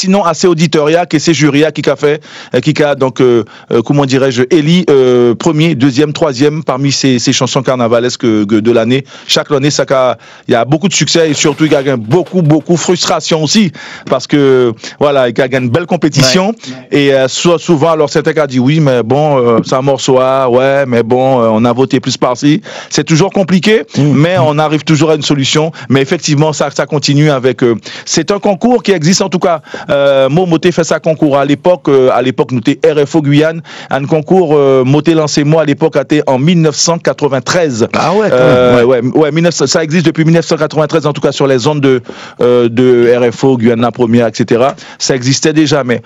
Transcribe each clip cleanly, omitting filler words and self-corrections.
sinon assez auditoria que c'est jury qui a fait, qui a donc, comment dirais-je, élit premier, deuxième, troisième parmi ces chansons carnavalesques de l'année. Chaque année, il y a beaucoup de succès et surtout il y a beaucoup de frustration aussi parce que voilà, il y a une belle compétition et souvent alors certains qui dit oui mais bon c'est un morceau ouais mais bon on a voté plus par-ci. C'est toujours compliqué mais on arrive toujours à une solution. Mais effectivement ça continue avec. C'est un concours qui existe en tout cas. Moté fait ça concours à l'époque nous était RFO Guyane, un concours Moté lancé moi à l'époque était en 1993. Ah ouais. Ça existe depuis 1993 en tout cas sur les ondes de RFO Guyane la première etc. Ça existait déjà mais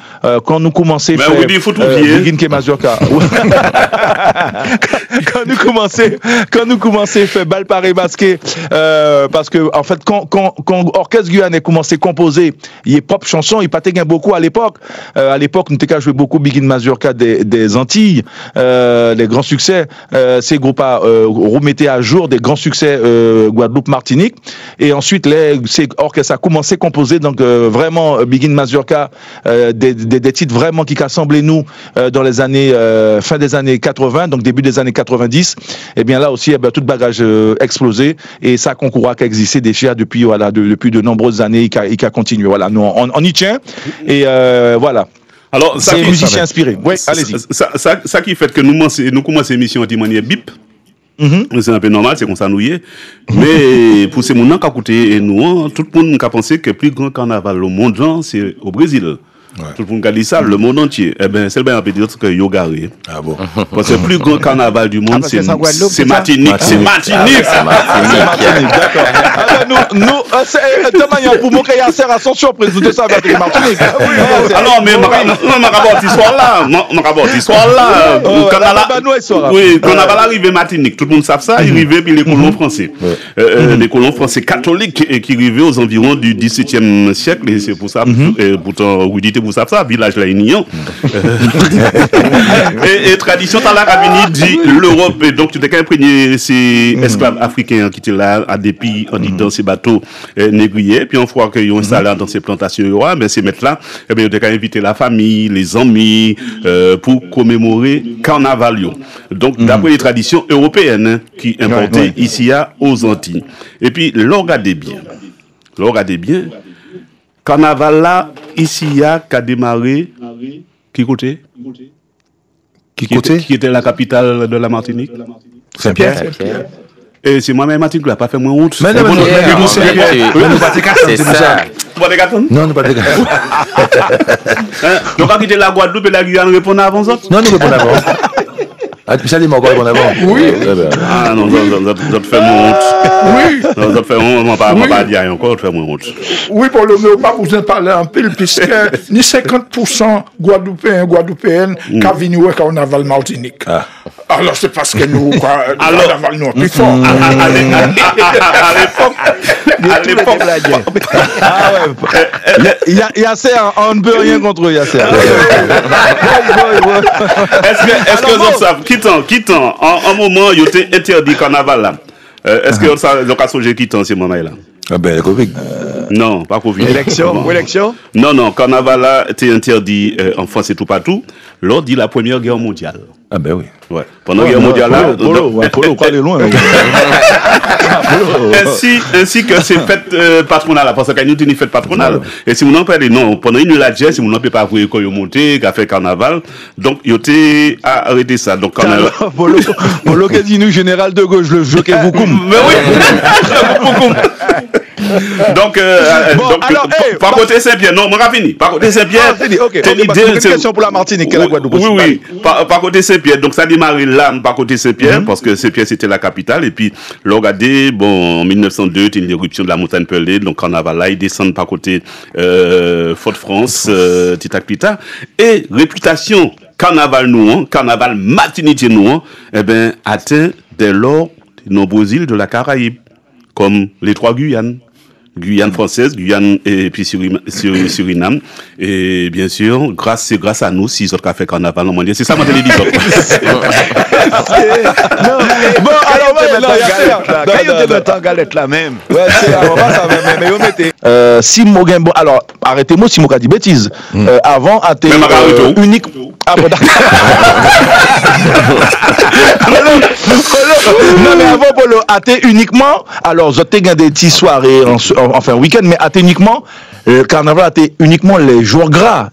quand nous commençons faire Begin Ke Mazurka quand nous commençons faire bal paré basket parce que en fait quand Orchestre Guyane a commencé à composer il est pop chanson il pas beaucoup à l'époque nous t'ai joué beaucoup Begin Mazurka des Antilles les grands succès ces groupes remettaient à jour des grands succès Guadeloupe Martinique et ensuite ces orchestres a commencé à composer donc vraiment Begin Mazurka des titres vraiment qui assemblé nous dans les années fin des années 80 donc début des années 90 et bien là aussi tout le bagage explosé et ça concours qui existait déjà depuis de nombreuses années il a continué voilà nous on y tient et voilà. Alors, c'est musicien inspiré. Oui, allez-y. Ça qui fait que nous commençons l'émission de manière bip. C'est un peu normal, c'est comme ça nous y est. Mais pour ces gens qui ont écouté nous, tout le monde a pensé que le plus grand carnaval au monde, c'est au Brésil. Ouais. Tout le monde a dit ça, le monde entier. Eh bien, c'est le bien à dire que Yogaré. Ah bon? Parce que le plus grand carnaval du monde, c'est Martinique. C'est Martinique. D'accord. Alors, de manière pour montrer Yasser à son surprise, vous savez avec Martinique. Alors, mais ma rapporte histoire là. Oui, carnaval arrivé Martinique. Tout le monde sait ça. Il arrivait puis les colons français. Les colons français catholiques qui arrivaient aux environs du XVIIe siècle. Et c'est pour ça, pourtant, vous dites, vous savez ça, village là, Ignon. Et tradition, t'as la Ravini dit l'Europe, donc tu t'es qu'à imprégner ces esclaves africains qui étaient là, à des pays, en dans ces bateaux négriers, puis on voit qu'ils ont installé dans ces plantations, mais ces maîtres-là, eh bien, tu t'es qu'à inviter la famille, les amis, pour commémorer Carnaval. Donc, d'après les traditions européennes qui importaient ici aux Antilles. Et puis, regardez bien. Carnaval là, ici, qui a démarré, qui côté? Qui était la capitale de la Martinique? Saint-Pierre. Et c'est moi-même, Martinique, qui n'a pas fait moins honte. Mais non, nous pas te casser, c'est ça. Vous pas te casser? Non, nous pas te casser. Donc, quand quitter la Guadeloupe et la Guyane, répondre avant ça? Non, nous répondons avant. Ah, tu sais, dis-moi encore répondre avant. Oui. Ah non, ça te fait moins honte. Oui. Non, ça te fait honte, on va pas dire encore, ça te fait moins honte. Oui, pour le mieux, pas besoin de parler un peu, puisque ni 50% Guadeloupéennes qui viennent au carnaval Martinique. Alors, c'est parce que nous, carnaval, nous, plus fort. À l'époque. Ah ouais. Yasser, on ne peut rien contre Yasser. Est-ce que vous savez, quittant, en moment, il était interdit carnaval là. Est-ce que vous avez songé quittant ces moments-là? Ah ben, Covid. Non, pas Covid. Élection? Non, carnaval là était interdit en France et tout partout lors de la Première Guerre mondiale. Ah ben oui. Ouais. Pendant la guerre mondiale là, Polo, quoi aller loin. ainsi que ces fêtes patronales, parce qu'il y a une fête patronale. Et si vous n'en parlez, non, pendant une la si vous n'en pouvez pas voir quand vous montez, qu'a fait carnaval, donc il était à arrêter ça. Donc carnaval. Polo qui dit nous général de gauche, le jeu que vous Mais oui. Donc, par côté Saint-Pierre, non, on a fini. Par côté Saint-Pierre, une question pour la Martinique, la Guadeloupe. Oui. Par côté Saint-Pierre, donc ça a démarré là, par côté Saint-Pierre, parce que Saint-Pierre c'était la capitale. Et puis, regardez, bon, en 1902, il y a une éruption de la montagne Pelée, donc carnaval là, ils descendent par côté Fort-de-France, Tita-Pita. Et réputation carnaval nouan, carnaval martiniquais nouan, eh bien, atteint dès lors de nombreuses îles de la Caraïbe, comme les Trois Guyanes. Guyane française, Guyane et puis Suriname. Et bien sûr, c'est grâce à nous, si autres qui fait carnaval, on c'est ça, moi, les autres. Bon, alors, quand vous te mettez en galette là même. Ouais, c'est avant ça, mais vous mettez. Si Mogen, bon, alors, arrêtez-moi si Moga dit bêtise. Avant, à tes unique. Ah, bon, d'accord. Non, mais avant, Polo, à tes uniquement, alors, je t'ai gagné des petites soirées, enfin, week-end, mais à tes uniquement, le carnaval a été uniquement les jours gras.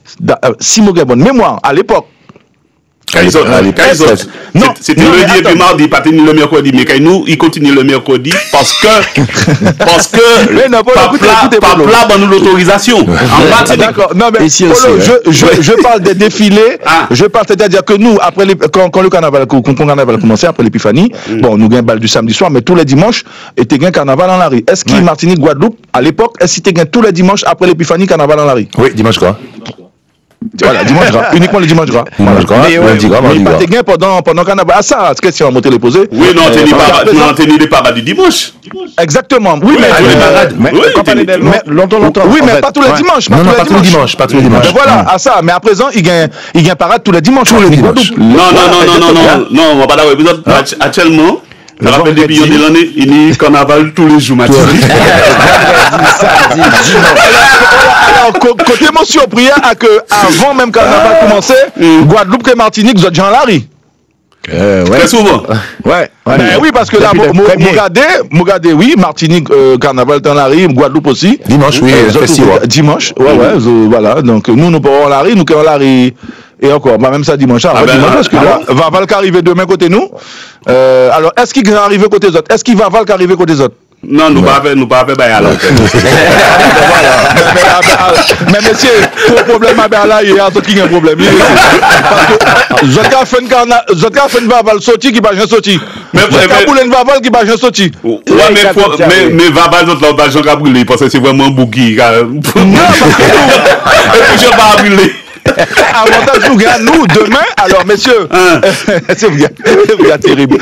Si Mogen, bonne mémoire, à l'époque. C'était le lundi et puis mardi, pas le mercredi, mais quand nous, il continue le mercredi parce que Papla donne l'autorisation. D'accord, non mais je parle des défilés, je parle, c'est-à-dire que nous, après quand le carnaval commençait, après l'épiphanie, bon, nous gagnons bal du samedi soir, mais tous les dimanches, était gain carnaval en la rue. Est-ce qu'il Martinique, Guadeloupe, à l'époque, est-ce qu'il gagne tous les dimanches après l'épiphanie, carnaval en la rue? Oui, dimanche quoi. Voilà, dimanche gras, uniquement le dimanche gras. Dimanche gras, lundi gras, mardi gras. Mais pas pendant carnaval. Ah ça, c'est question à monter les poser. Oui, non, tenez les parades du dimanche. Exactement. Oui, mais longtemps. Oui, mais pas tous les dimanches. Non, pas tous les dimanches. Pas tous les dimanches. Voilà, à ça. Mais à présent, il gagne parade tous les dimanches. Tous les dimanches. Non, on va pas d'avoir besoin. Actuellement, je rappelle depuis l'année, il y a carnaval tous les jours matin. Alors, côté mon surpris, à que avant même carnaval commencer, Guadeloupe et Martinique, vous êtes Jean Larry. Très souvent. Ouais. Oui, parce que là, Mogadé, oui, Martinique, carnaval dans Larry, Guadeloupe aussi. Dimanche, oui, dimanche, voilà. Donc, nous pourrons Larry, nous qui Larry. Et encore, même ça dimanche, parce que là, Vaval qui arrive demain côté nous. Alors, est-ce qu'il va arriver côté des autres? Est-ce qu'il va Vaval qui arrive côté des autres? Non, nous pas faire alors. Mais monsieur, pour le problème là, il y a un qui a un problème. Parce que Zotka fait une Vaval sorti qui va jamais sortir. Mais pour une Vaval qui va jamais sortir. Mais Vaval l'autre là, Jean Gabriel parce que c'est vraiment bougie. Non, parce que je vais brûler. Avantage nous gagne nous demain. Alors messieurs, c'est vous gars terrible.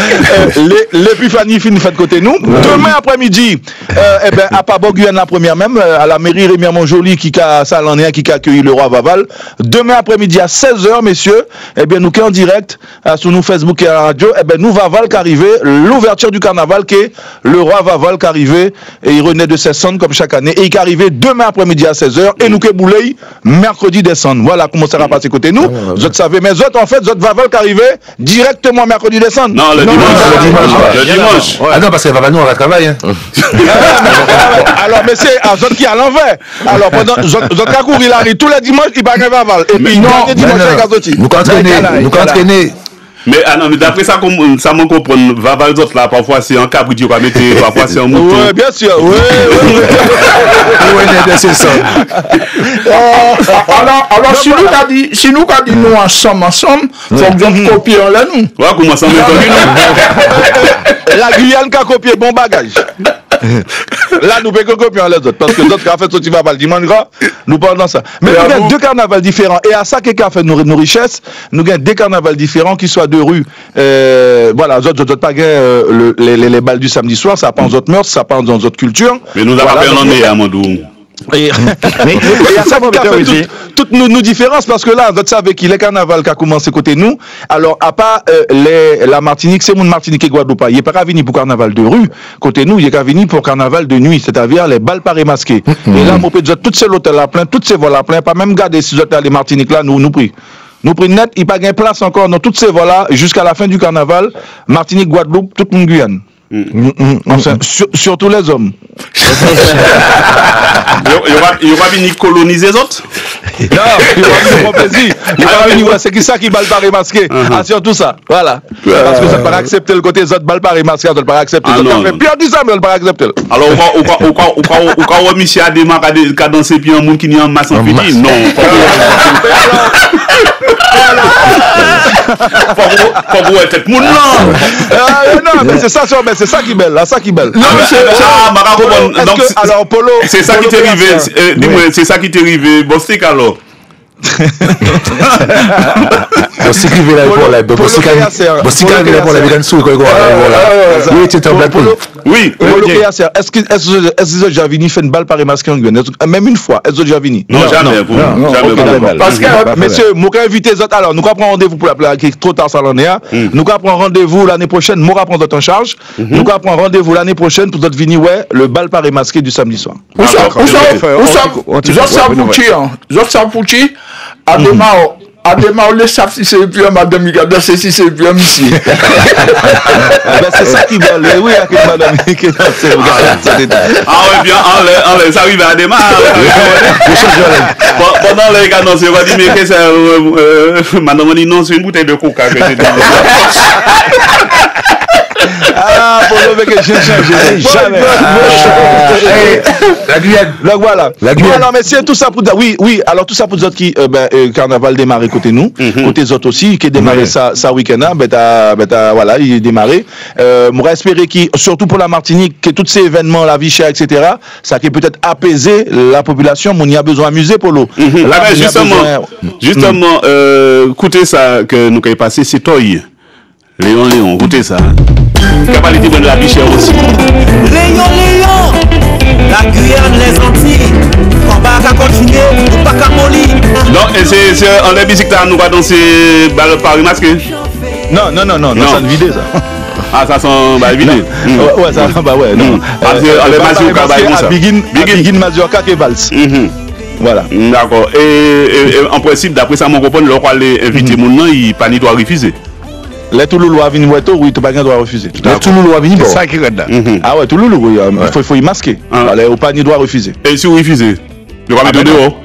L'épiphanie finit fait de côté nous. Demain après-midi, à Paboguyane la première même à la mairie Rémi Montjoli qui a Salanéen qui a accueilli le roi Vaval. Demain après-midi à 16h messieurs, nous qui en direct sur nous Facebook et à la radio, nous Vaval qui arrivé, l'ouverture du carnaval qui est le roi Vaval qui arrivé et il renaît de ses cendres comme chaque année et il est arrivé demain après-midi à 16h et nous qui boulay mercredi décembre. Voilà comment ça va passer côté nous. Vous savez, mais autres, en fait, autres Vaval qui arrivait directement mercredi décembre. Non, le dimanche. Ah non, parce que Vaval, nous, on va travailler. Alors, mais c'est à autres qui à l'envers. Alors, pendant autres qui couru, il arrive tous les dimanches, il va gagner Vaval. Et puis, dernier dimanche, il va sortir. Nous entraîner. Mais d'après ça, ça me comprend. Vaval autres là, parfois c'est un cabritier qu'on mettre, parfois c'est un mouton. Oui, bien sûr. Oui. C'est ça. Alors, si nous avons dit nous ensemble, faut que nous copions là nous. Ouais, comment ça La Guyane qui a copié bon bagage. Là, nous pouvons copier les autres. Parce que les autres qui ont fait sortir Vaval dimanche, nous parlons de ça. Mais nous avons deux carnavals différents. Et à ça, qui a fait nos richesses, nous avons deux carnavals différents qui soient de rue. Voilà, les autres pas les balles du samedi soir, ça pas en autres mœurs, ça pas en autres cultures. Mais nous avons pas perdu à Mondou. Et à ça, toutes nos différences, parce que là, vous savez qu'il est carnaval qui a commencé côté nous. Alors, à part la Martinique, c'est mon Martinique et Guadeloupe. Il n'est pas venu pour carnaval de rue. Côté nous, il est venu pour carnaval de nuit, c'est-à-dire les balles parées masquées. Et là, on peut dire, toutes ces hôtels à plein, toutes ces vols à plein, pas même garder ces hôtels les Martinique là, nous pris. Nous pris net, il n'y a pas de place encore dans toutes ces vols-là jusqu'à la fin du carnaval. Martinique, Guadeloupe, toute mon Guyane. Enfin, surtout les hommes. Il y aura venir coloniser les autres? Non, il y aura plaisir. Il y aura venir, c'est qui ça qui balle par masqué. Ah, surtout ça. Voilà. Parce que ça ne peut pas accepter le côté des autres balles par masqué, ça ne peut pas accepter. Mais pire du ça, mais ça ne peut pas accepter. Alors, on va monsieur Adema qui a dansé puis un monde qui n'y a en masse en fini. Non. Faut vous être monde non, mais c'est ça qui est belle, ça qui est belle. Non, alors Polo, c'est ça qui t'est arrivé. Dis-moi, c'est ça qui t'est arrivé. Bon, c'est alors. si qui veut la pour la si qui veut pour la bien sous quoi oui tu t'en blague oui est-ce que déjà venu fait une balle par masqué en Guyane même une fois est-ce que déjà venu non jamais parce que messieurs moi inviter les autres alors nous prendre rendez-vous pour la qui est trop tard ça l'année nous prendre rendez-vous l'année prochaine moi prendre en charge nous prendre rendez-vous l'année prochaine pour d'autres venir ouais le bal par masqué du samedi soir où ça Ademar, le savent si c'est plus un madame qui a dansé, si c'est plus un ici. C'est ça qui va le oui, avec madame qui a dansé. Ah ouais, bien, ça arrive à Ademar. Pendant les gars, non, c'est pas dit, mais que c'est, madame, on dit non, c'est une bouteille de coca que j'ai dit. Ah, pour le mec que j'ai changé, jamais. La Guyane. Donc voilà. La Guyane. Voilà, mais c'est tout ça pour dire. Oui, alors tout ça pour dire qui, carnaval démarré côté nous, côté les autres aussi, qui démarré ça week-end, voilà, il est démarré. Moi, espérer qui, surtout pour la Martinique, que tous ces événements, la vie chère, etc., ça qui peut-être apaiser la population, mais on y a besoin d'amuser pour l'eau. Justement, écoutez ça que nous avons passé, c'est Toy. Léon, écoutez ça. Capacité de la vie chère aussi. Léon, la Guyane, les Antilles, on va continuer, on va pas mollir. Non, et c'est en la musique là, nous va danser balle par masqué. Non, ça ne vide ça. Ah, ça sent vidé. Ouais, ça, bah ouais, non. Parce que les Mazurka, bah, ça. Begin Mazurka qui est valse. Voilà. D'accord. Et en principe, d'après ça, mon copain, le roi les inviter mon nom, il pas ni doit refuser. Les Touloulou à venir, oui, tu n'as pas refuser. Les Touloulou à venir, c'est ça qui est là. Ah ouais, Touloulou, oui, il faut y masquer. Au panier doit refuser. Et si vous refusez, tu vas mettre dehors.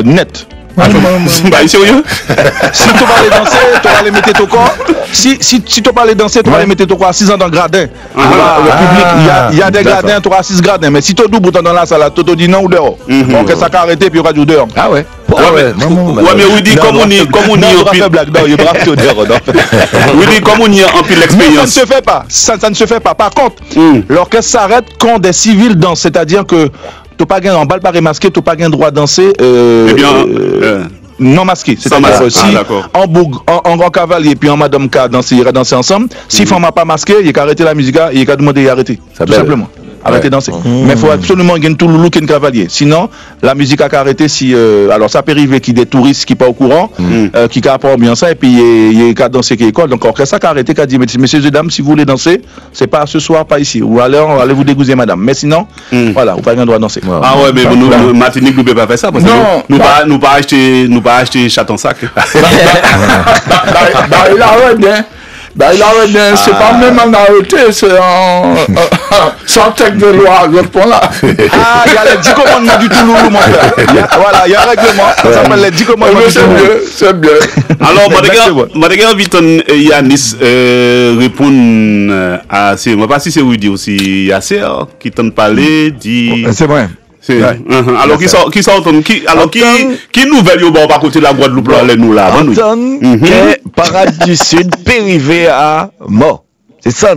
Net. Bah, sérieux? Si tu vas aller danser, tu vas aller mettre ton corps. Si tu vas aller danser, tu vas aller mettre ton corps à 6 ans dans le gradin. Le public, il y a des gradins, tu auras 6 gradins. Mais si tu es double dans la salle, tu te dis non ou dehors. Donc ça va arrêter, puis il y aura du dehors. Ah ouais. Ouais, mais oui, dit comme on y en pile l'expérience. Ça ne se fait pas. Par contre, l'orchestre s'arrête quand des civils dansent. C'est-à-dire que tu n'as pas gain en balle par masqué, tu n'as pas gain droit de danser. Non masqué, c'est-à-dire si en bourg, en grand cavalier puis en madame K danser, il va danser ensemble. Si femme n'a pas masqué, il va arrêter la musique, il va demander d'arrêter. Tout simplement. Arrêter de danser. Mais il faut absolument gagner tout le look et un cavalier. Sinon, la musique a arrêté si. Alors, ça peut arriver qu'il y ait des touristes qui ne sont pas au courant, qui n'ont pas bien ça, et puis il y a danser qui école. Donc, ça a arrêté, qui a dit, messieurs et dames, si vous voulez danser, c'est pas ce soir, pas ici. Ou alors, allez vous dégoûter, madame. Mais sinon, voilà, vous n'avez pas le droit de danser. Ah ouais, mais nous, Martinique, nous ne pouvons pas faire ça. Parce que nous pas acheter chaton sac. Il arrête bien. C'est pas même en arrêté, c'est en sans texte de loi, l'autre point là. Ah, il y a les 10 commandements du Touloulou, mon frère. Voilà, il y a un règlement, ça s'appelle les 10 commandements du Touloulou. C'est bien. Alors, Madéga Viton Yanis répond à ces. Je ne sais pas si c'est Rudy aussi, Yasser, qui t'en parlait, dit. C'est vrai. Alors, qui nouvelle au bord par côté de la Guadeloupe, là, nous là, que Parade du Sud, périvé à mort. C'est ça.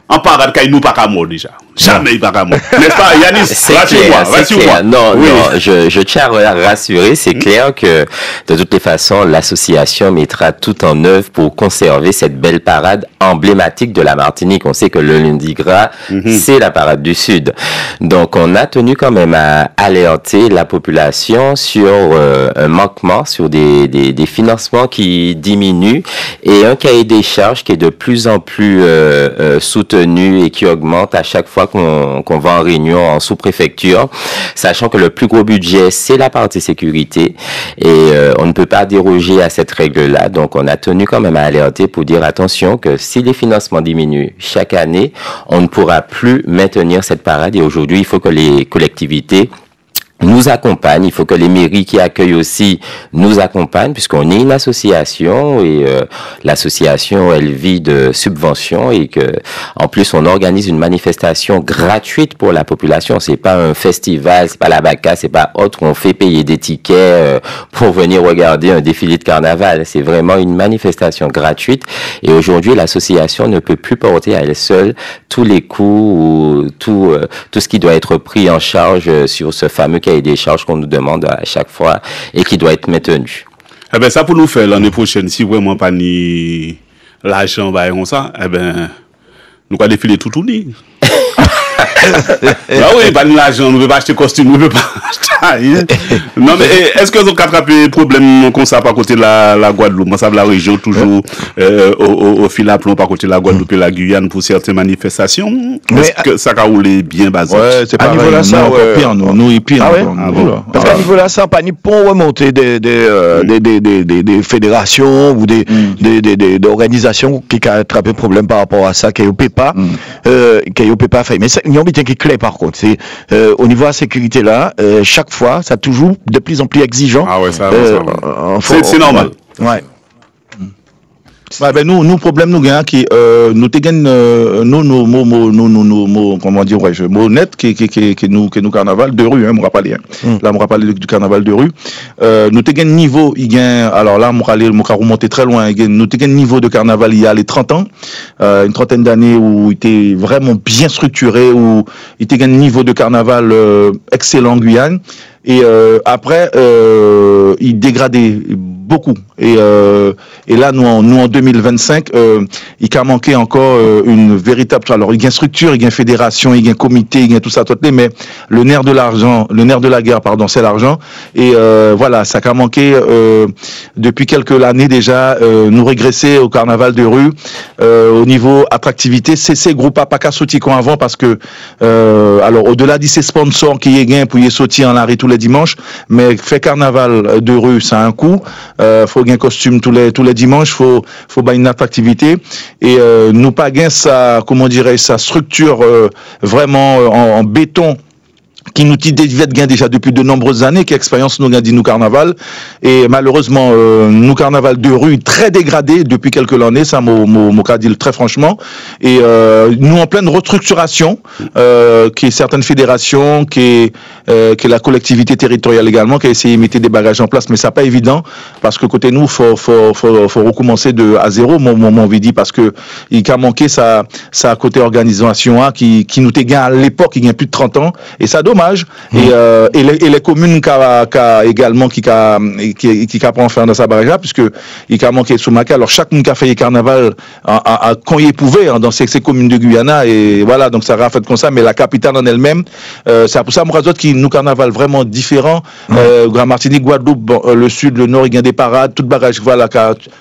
En parade, qu'il nous pas qu'à mort déjà. Jamais il pas qu'à mort. N'est-ce pas, Yanis? Rassure-moi. Non, je tiens à rassurer. C'est clair que, de toutes les façons, l'association mettra tout en œuvre pour conserver cette belle parade emblématique de la Martinique. On sait que le lundi gras, c'est la parade du Sud. Donc, on a tenu quand même à alerter la population sur un manquement, sur des financements qui diminuent et un cahier des charges qui est de plus en plus soutenu et qui augmente à chaque fois qu'on va en réunion en sous-préfecture, sachant que le plus gros budget, c'est la partie sécurité et on ne peut pas déroger à cette règle-là. Donc, on a tenu quand même à alerter pour dire attention que si les financements diminuent chaque année, on ne pourra plus maintenir cette parade et aujourd'hui, il faut que les collectivités nous accompagnent, il faut que les mairies qui accueillent aussi nous accompagnent puisqu'on est une association et l'association elle vit de subventions et que en plus on organise une manifestation gratuite pour la population, c'est pas un festival, c'est pas la Baca, c'est pas autre où on fait payer des tickets pour venir regarder un défilé de carnaval, c'est vraiment une manifestation gratuite et aujourd'hui l'association ne peut plus porter à elle seule tous les coûts ou tout ce qui doit être pris en charge sur ce fameux cahier des charges qu'on nous demande à chaque fois et qui doit être maintenu. Eh ben, ça pour nous faire l'année prochaine, si vraiment pas ni l'argent, bah, comme ça, eh ben, nous allons défiler tout ni. Bah oui, pas de l'argent, nous ne pouvons pas acheter costume, nous ne pouvons pas acheter. Non, mais est-ce que vous avez attrapé problème comme ça par côté de la Guadeloupe? Moi, ça la région toujours au fil à plomb par côté de la Guadeloupe et la Guyane pour certaines manifestations. Est-ce que ça a roulé bien basé? Ouais, c'est pas niveau là, ça, pire, nous, pire. Ah ouais? Parce qu'à niveau là, ça, pas ni pour remonter des fédérations ou des organisations qui ont attrapé problème par rapport à ça, qui n'ont pas fait. Mais il y a un qui est clair par contre, c'est au niveau de la sécurité là, chaque fois, ça toujours de plus en plus exigeant. Ah ouais, ça c'est normal. Ouais. Ouais, ben nous problème nous gagnons qui nous te gagne nous comment dire mot net qui nous carnaval de rue hein me rappelle là me rappelle du carnaval de rue nous te gagne niveau il gagne alors là me remonter très loin nous te gagne niveau de carnaval il y a les 30 ans une trentaine d'années où il était vraiment bien structuré où il te gagne niveau de carnaval excellent en Guyane et après il dégradait beaucoup et là nous en 2025 il a manqué encore une véritable alors il y a une structure il y a une fédération il y a un comité il y a tout ça mais le nerf de la guerre pardon c'est l'argent et voilà ça a manqué depuis quelques années déjà nous régresser au carnaval de rue au niveau attractivité c'est ces groupes pas qu'à sortir comme avant parce que alors au-delà de ces sponsors qui y gain pour y sortir en arrêt tous les dimanches mais fait carnaval de rue ça a un coût faut gagner costume tous les dimanches faut bailler une attractivité et nous pas gagner ça comment dirais sa structure vraiment en béton qui nous devait gain déjà depuis de nombreuses années, qui expérience nous dit nous carnaval et malheureusement nous carnaval de rue très dégradé depuis quelques années ça mon cas dit très franchement et nous en pleine restructuration qui est certaines fédérations qui est la collectivité territoriale également qui a essayé de mettre des bagages en place mais ça pas évident parce que côté nous faut recommencer à zéro mon dit parce que il a manqué ça côté organisation qui nous était gain à l'époque il y a plus de 30 ans et ça dommage et les communes également qui prend faire dans sa barrage là puisque il a manqué sous Maca alors chaque monde qui a fait carnaval quand il pouvait dans ces communes de Guyana et voilà donc ça a fait comme ça mais la capitale en elle-même c'est pour ça moi qui nous carnaval vraiment différent Grand Martinique Guadeloupe le sud le nord il y a des parades toute barrage voilà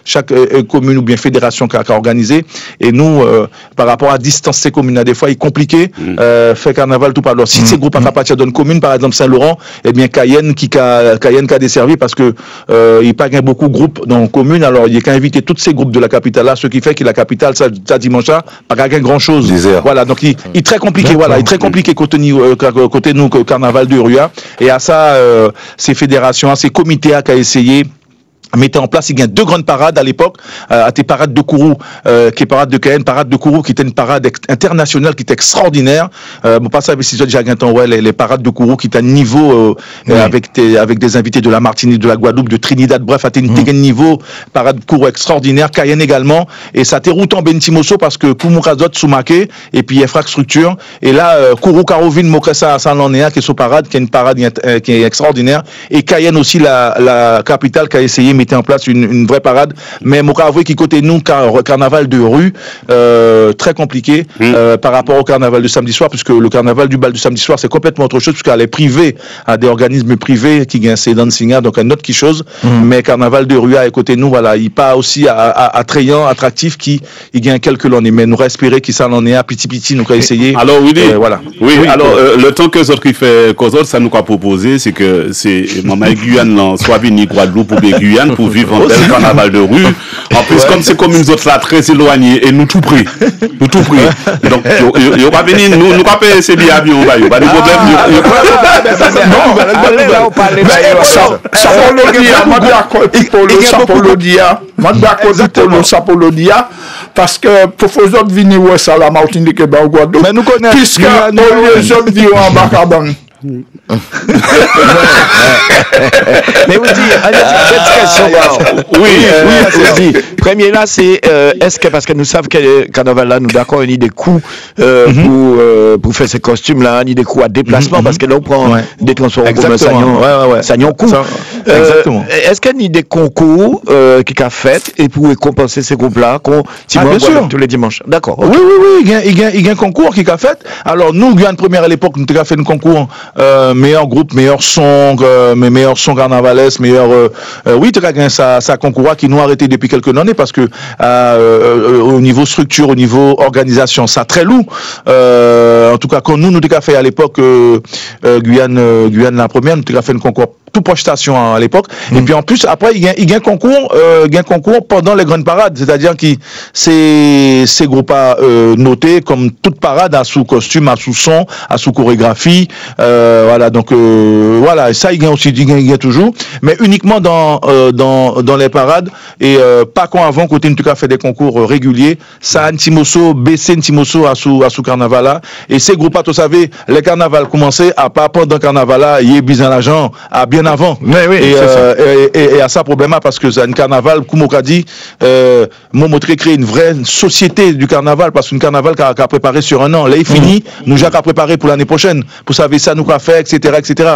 chaque commune ou bien fédération qui a organisé et nous par rapport à distance ces communes là des fois il est compliqué faire carnaval tout par alors si ces groupes à partir d'une commune par exemple Saint-Laurent et bien Cayenne qui a desservi parce que il pas gain beaucoup de groupes dans la commune alors il y a qu'à inviter tous ces groupes de la capitale là ce qui fait que la capitale ça dimanche là pas gain grand chose voilà donc il est très compliqué voilà il est très compliqué côté nous carnaval de rue et à ça ces fédérations ces comités qui a essayé mettait en place, il y a deux grandes parades à l'époque, à tes parades de Kourou, qui est parade de Cayenne, parade de Kourou, qui était une parade internationale, qui était extraordinaire. Bon, pas ça, avec si déjà Guintan, ouais, les parades de Kourou, qui est à niveau, avec des invités de la Martinique, de la Guadeloupe, de Trinidad, bref, à un niveau, parade de Kourou extraordinaire, Cayenne également, et ça t'est routant Bentimoso parce que Koumourazot, Soumaké, et puis infrastructure, et là, Kourou, Carovine, Mokressa, Saint-Lanéa, qui est sous parade, qui est une parade qui est extraordinaire, et Cayenne aussi, la capitale, qui a essayé, mettait en place une vraie parade, mais mon cas avoué qui côté nous carnaval de rue très compliqué par rapport au carnaval de samedi soir puisque le carnaval du bal du samedi soir c'est complètement autre chose puisqu'elle est privée à des organismes privés qui gagnent ces dancing donc un autre qui chose mais carnaval de rue à côté nous voilà il pas aussi attrayant attractif qui il gagne quelques l'année mais nous espérer qu'il s'en en est à petit nous qu'a essayé alors oui voilà alors le temps que les autres qui fait cause ça nous a proposé c'est que c'est maman Guyane soit venu Guadeloupe ou Guyane pour vivre un bel carnaval de rue. En plus, comme c'est comme une autres là très éloignées et nous tout pris. Donc, il y aura venir, nous pas payer ces billets avions, il n'y a pas de problème. Non, on parle de Sapolodia, parce que pour les autres venir où ça la Martinique et Guadeloupe, puisque les autres vivent en Bacabang. Mais vous dites, oui, premier là, c'est est-ce que, parce que nous savons que le carnaval là, nous d'accord, il y a des coûts pour faire ces costumes là, il y a des coûts à déplacement, parce que là, on prend des transports en commun, ça y a un coût. Exactement. Est-ce qu'il y a des concours qui a fait et pour compenser ces groupes-là, bien sûr, tous les dimanches? D'accord. Oui, il y a un concours qui a fait. Alors, nous, Guyane Première à l'époque, nous avons fait un concours meilleur groupe, meilleur son carnavalesque, meilleur. Oui, tu as gagné ça concours qui nous a arrêté depuis quelques années parce que au niveau structure, au niveau organisation, ça très lourd. En tout cas, quand nous avons fait à l'époque Guyane la Première, nous avons fait un concours tout proche station à l'époque. Et puis en plus, après, il y a un concours pendant les grandes parades. C'est-à-dire que ces groupes notés comme toute parade à sous costume, à sous son, à sous chorégraphie. Voilà, donc voilà, ça il y a aussi, il y a toujours, mais uniquement dans les parades et pas quand avant côté en tout cas fait des concours réguliers. Ça Ntimoso, baissé Ntimoso à sous carnaval là. Et ces groupes, vous savez, les carnavals commençaient à pas pendant carnaval là, il y a besoin d'argent à bien avant. Mais oui, et à ça problème parce que c'est un carnaval, comme on a dit, montrer créer une vraie société du carnaval parce qu'un carnaval qu'a préparé sur un an. Là, il finit, nous j'ai qu'à préparer pour l'année prochaine. Pour savoir ça, nous qu'a fait, etc., etc.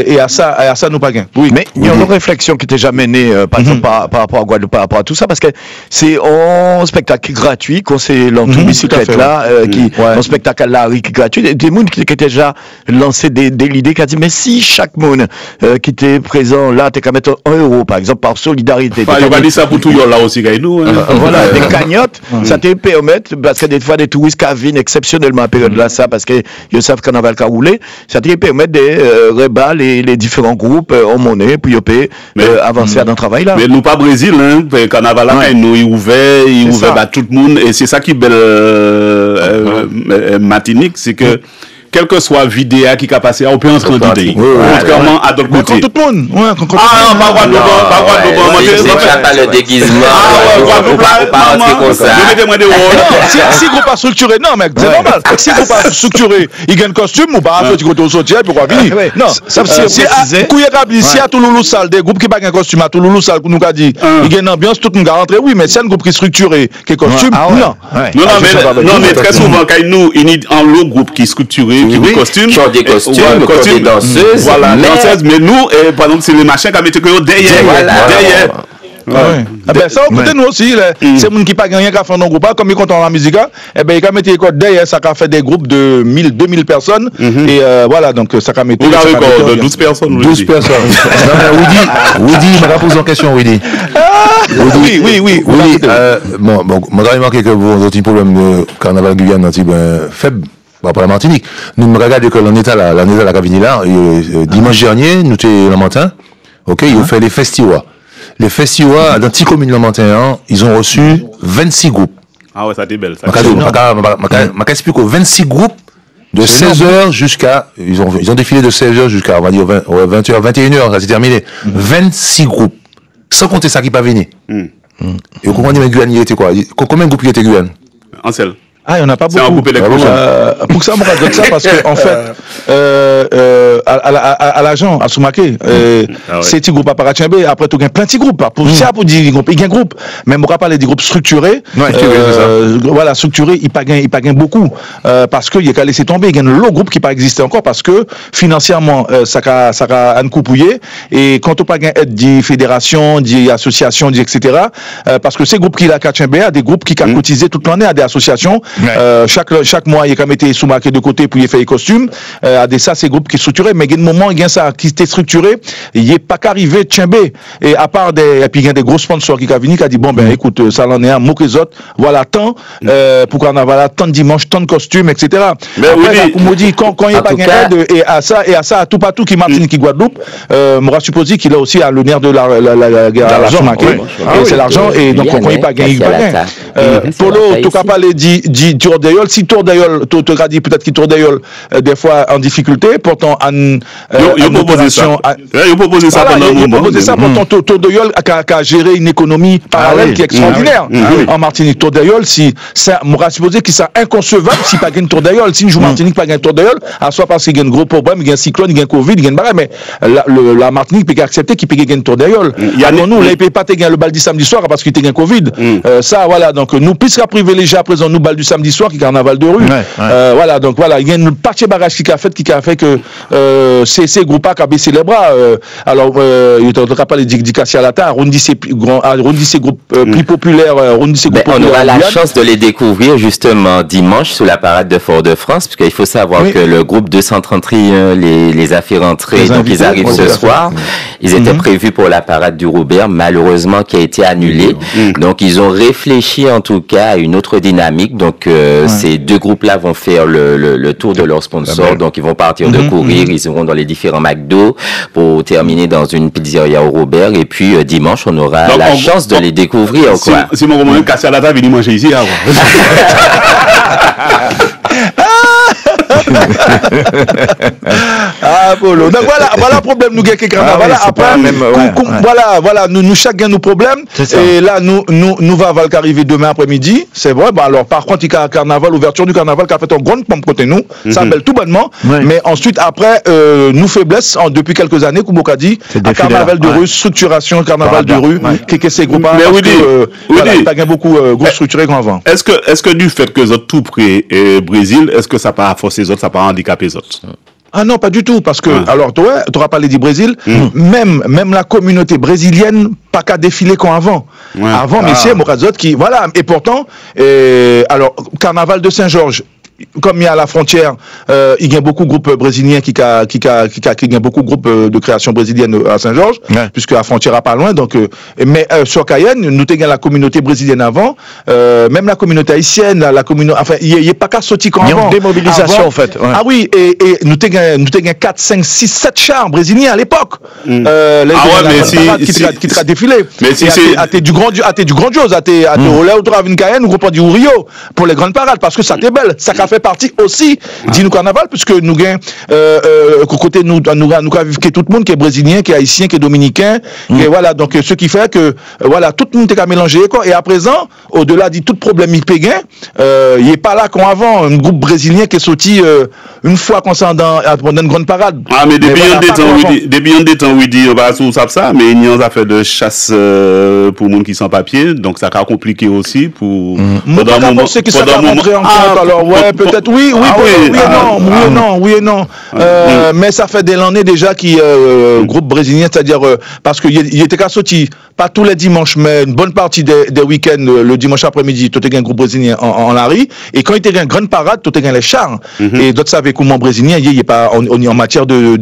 Et à ça, nous pas gain. Oui. Mais il y a une réflexion qui était jamais née, par exemple, par rapport à Guadeloupe, par rapport à tout ça, parce que c'est un spectacle gratuit, qu'on c'est l'entour-bicyclette là, un spectacle là, qui est gratuit. Des gens qui étaient déjà lancé l'idée qui a dit, mais si chaque monde qui était présent là, t'es qu'à mettre 1 euro, par exemple, par solidarité. Il va dire ça pour tout là aussi, nous. Voilà, des cagnottes, ça te permet, parce que des fois, des touristes qui viennent exceptionnellement à la période là, ça, parce que ils savent qu'on va rouler, ça te permet de rebattre les différents groupes en monnaie, puis avancer dans le travail là. Mais nous pas Brésil, hein, le carnaval là, nous, il ouvert à tout le monde, et c'est ça qui est belle Martinique, c'est que quel que soit vidéo qui a passé, on peut entrer dans l'idée. Contrairement à d'autres côtés. Tout le monde. Ah, pas le déguisement. Pas comme ça. Si groupe pas structuré, non, mec, c'est normal. Si groupe pas structuré, il gagne costume ou pas, tu côté au sortir, pourquoi venir? Non, ça c'est si à Touloulou Sal, des groupes qui pas gagne costume à Touloulou Sal, nous a dit, il gagne une ambiance, tout le monde rentré, oui, mais si un groupe qui est structuré, qui est costume, non. Non, mais très souvent, quand nous, il y a un groupe qui est structuré, qui ont des costumes, des danseuses. Voilà, danseuses, mais nous, par exemple, c'est les machins qui mettent derrière. Ben ça, côté nous aussi, c'est les gens qui pas gagné qu'à faire nos groupes, comme ils comptent en la musique, et ben ils ont mis des codes derrière, ça a fait des groupes de 1000, 2000 personnes, et voilà, donc ça a mis. Vous avez encore de 12 personnes. 12 personnes. Woody, je me pose en question, Woody. Oui. Bon, moi, j'ai remarqué que vous avez un problème de carnaval Guyane, un petit peu faible. Pour la Martinique. Nous me regardons que l'on est à la Cavini là, dimanche dernier, nous étions le matin, ok, ils ont fait les festivals. Les festivals, dans 10 communes le matin, ils ont reçu 26 groupes. Ah ouais, ça t'est belle. Je explique 26 groupes de 16h jusqu'à, ils ont défilé de 16h jusqu'à, on va dire, 20h, 21h, ça s'est terminé. 26 groupes. Sans compter ça qui pas venir. Et vous comprenez, mais Guyane, il était quoi? Combien de groupes il était Guyane? Ansel. Ah, il n'y en a pas beaucoup. C'est un groupe électrogène. Pour ça, on va dire ça parce que, en fait, à l'agent, à Soumaké, c'est petit groupe à Parachembe, après, tu as plein de petits groupes. Pour ça, pour dire, il y a un groupe. Mais on va parler des groupes structurés. Voilà, structurés, il pas gain beaucoup. Parce qu'il y a qu'à laisser tomber. Il y a un lot de groupe qui n'a pas existé encore parce que, financièrement, ça a un coup pouillé. Et quand on pas gain aide des fédérations, des associations, etc. Parce que ces groupes qui, là, Kachembe, des groupes qui ont cotisé toute l'année à des associations. Chaque mois, il y a quand été sous-marqué de côté pour y faire les costumes. À des ça, ces groupes qui sont structurés. Mais il y a un moment, il y a ça qui était structuré. Il n'y a pas qu'arrivé Tchembé. Et à part et puis il y a des gros sponsors qui sont venus, qui a dit, bon, ben, écoute, ça en est un mot que les autres. Voilà, tant, pour carnaval, tant de dimanche, tant de costumes, etc. Mais après, pour me dire, quand il n'y a pas gain et à ça, à tout partout qui Martinique, qui Guadeloupe, m'aura supposé qu'il a aussi à l'honneur de l'argent. C'est l'argent. Et donc, quand il n'y a pas gain, il n'y a pas gain. Polo, tout cas, parler dit Tour-d'Aïol, si Tour-d'Aïol, tu as dit peut-être qu'il Tour-d'Aïol, des fois en difficulté, pourtant en opération. Il proposé ça pendant un moment. Il proposé ça, pourtant Tour-d'Aïol a géré une économie parallèle qui est extraordinaire en Martinique. Tour-d'Aïol, si ça, m'aurait supposé que c'est inconcevable si pas gagne Tour-d'Aïol. Si nous jouons Martinique, pas gagne Tour-d'Aïol, à soit parce qu'il y a un gros problème, il y a un cyclone, il y a un Covid, il y a une barre, mais la Martinique peut accepter qu'il peut gagner Tour-d'Aïol. Nous, là, il peut pas gagner le bal du samedi soir parce qu'il y a un Covid. Ça, voilà, donc nous, puisqu'à privilégier à présent, nous, bal du samedi soir, qui est carnaval de rue. Voilà, donc voilà, il y a une partie barrage qui a fait que ces groupes qui a baissé les bras. Alors, il ne pas les dédicacer à la tare, on dit ces groupes plus populaires, on aura la chance de les découvrir justement dimanche sous la parade de Fort-de-France, parce qu'il faut savoir que le groupe 231 les a fait rentrer, donc ils arrivent ce soir. Ils étaient prévus pour la parade du Robert, malheureusement qui a été annulée. Donc ils ont réfléchi en tout cas à une autre dynamique. Donc ces deux groupes-là vont faire le tour de leurs sponsors. Donc ils vont partir de courir, ils iront dans les différents McDo pour terminer dans une pizzeria au Robert. Et puis dimanche, on aura la chance de les découvrir. Si mon moment cassé à la table, il manger ici. Polo. Donc voilà le problème nous gagne carnaval. Après voilà nous chacun nos problèmes et là nous va Val arriver demain après-midi, c'est vrai. Bon alors par contre il y a carnaval, ouverture du carnaval qui a fait un grand pompe côté nous, ça belle tout bonnement, mais ensuite après nous faiblesse depuis quelques années comme on a dit, à carnaval de rue, structuration carnaval de rue, qui ces groupes mais il pas beaucoup gros structuré comme avant. Est-ce que du fait que vous êtes tout près Brésil, est-ce que ça pas forcer les autres, ça pas handicaper les autres? Ah non, pas du tout, parce que, alors, tu auras parlé du Brésil, même la communauté brésilienne, pas qu'à défiler comme avant. Avant, messieurs, Morazot, qui, voilà, et pourtant, alors, carnaval de Saint-Georges, comme il y a à la frontière, il y a beaucoup de groupes brésiliens qui y a beaucoup de groupes de création brésilienne à Saint-Georges, puisque la frontière est pas loin. Donc, mais sur Cayenne, nous avons la communauté brésilienne avant, même la communauté haïtienne, la communauté, enfin, il n'y a pas qu'à sortir comme avant. Il y a une démobilisation en fait. Ah oui, et nous avons 4, 5, 6, 7 chars brésiliens à l'époque. Qui te défilé. Mais si c'est du grandiose, à tes Olé ou Travin Cayenne, ou du Rio pour les grandes parades, parce que ça t'est belle, ça fait partie aussi du carnaval, puisque nous gagnons côté nous vivons tout le monde qui est brésilien, qui est haïtien, qui est dominicain, et voilà, donc ce qui fait que voilà, tout le monde est à mélanger quoi. Et à présent, au-delà de tout problème il péguin, il n'est pas là comme avant, un groupe brésilien qui est sorti une fois qu'on s'en dans une grande parade. Ah mais depuis des temps oui dit on va sous ça, mais il y a une affaire de chasse pour les gens qui sont papier, donc ça a compliqué aussi pour pendant un moment. C'est que ça va rentrer en compte, alors ouais. Peut-être oui et non. Mais ça fait des années déjà qui groupe brésilien, c'est-à-dire parce qu'il était qu'à sortir pas tous les dimanches, mais une bonne partie des week-ends le dimanche après-midi, tout est un groupe brésilien en Larry. Et quand il était une grande parade, tout est les chars. Et d'autres savaient comment brésilien, il est pas en matière de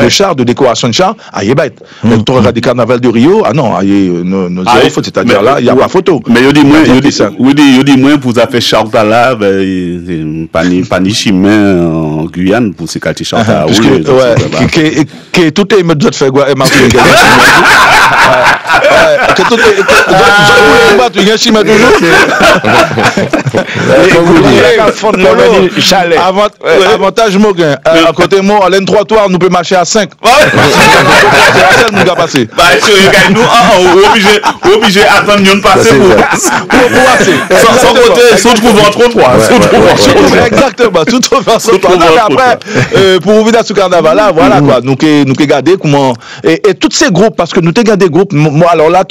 chars, de décoration de chars. Ah, il est bête. Tu regardes des carnavals de Rio, ah non, c'est-à-dire là, il n'y a pas photo. Mais il dit moins, vous avez fait char là, pas ni chimé en Guyane pour ces quartiers chanta que tout est me doit faire quoi et Martin que tout est tu gagnes chimé toujours avantage Moguin à côté moi à l'en trottoir nous peut marcher à 5 c'est nous gars passer bah nous obligé attendre nous passer pour passer sans côté sans trouver en trottoir exactement tout façon après pour revenir à ce carnaval là voilà quoi nous regarder comment et tous ces groupes parce que nous avons des groupes moi alors là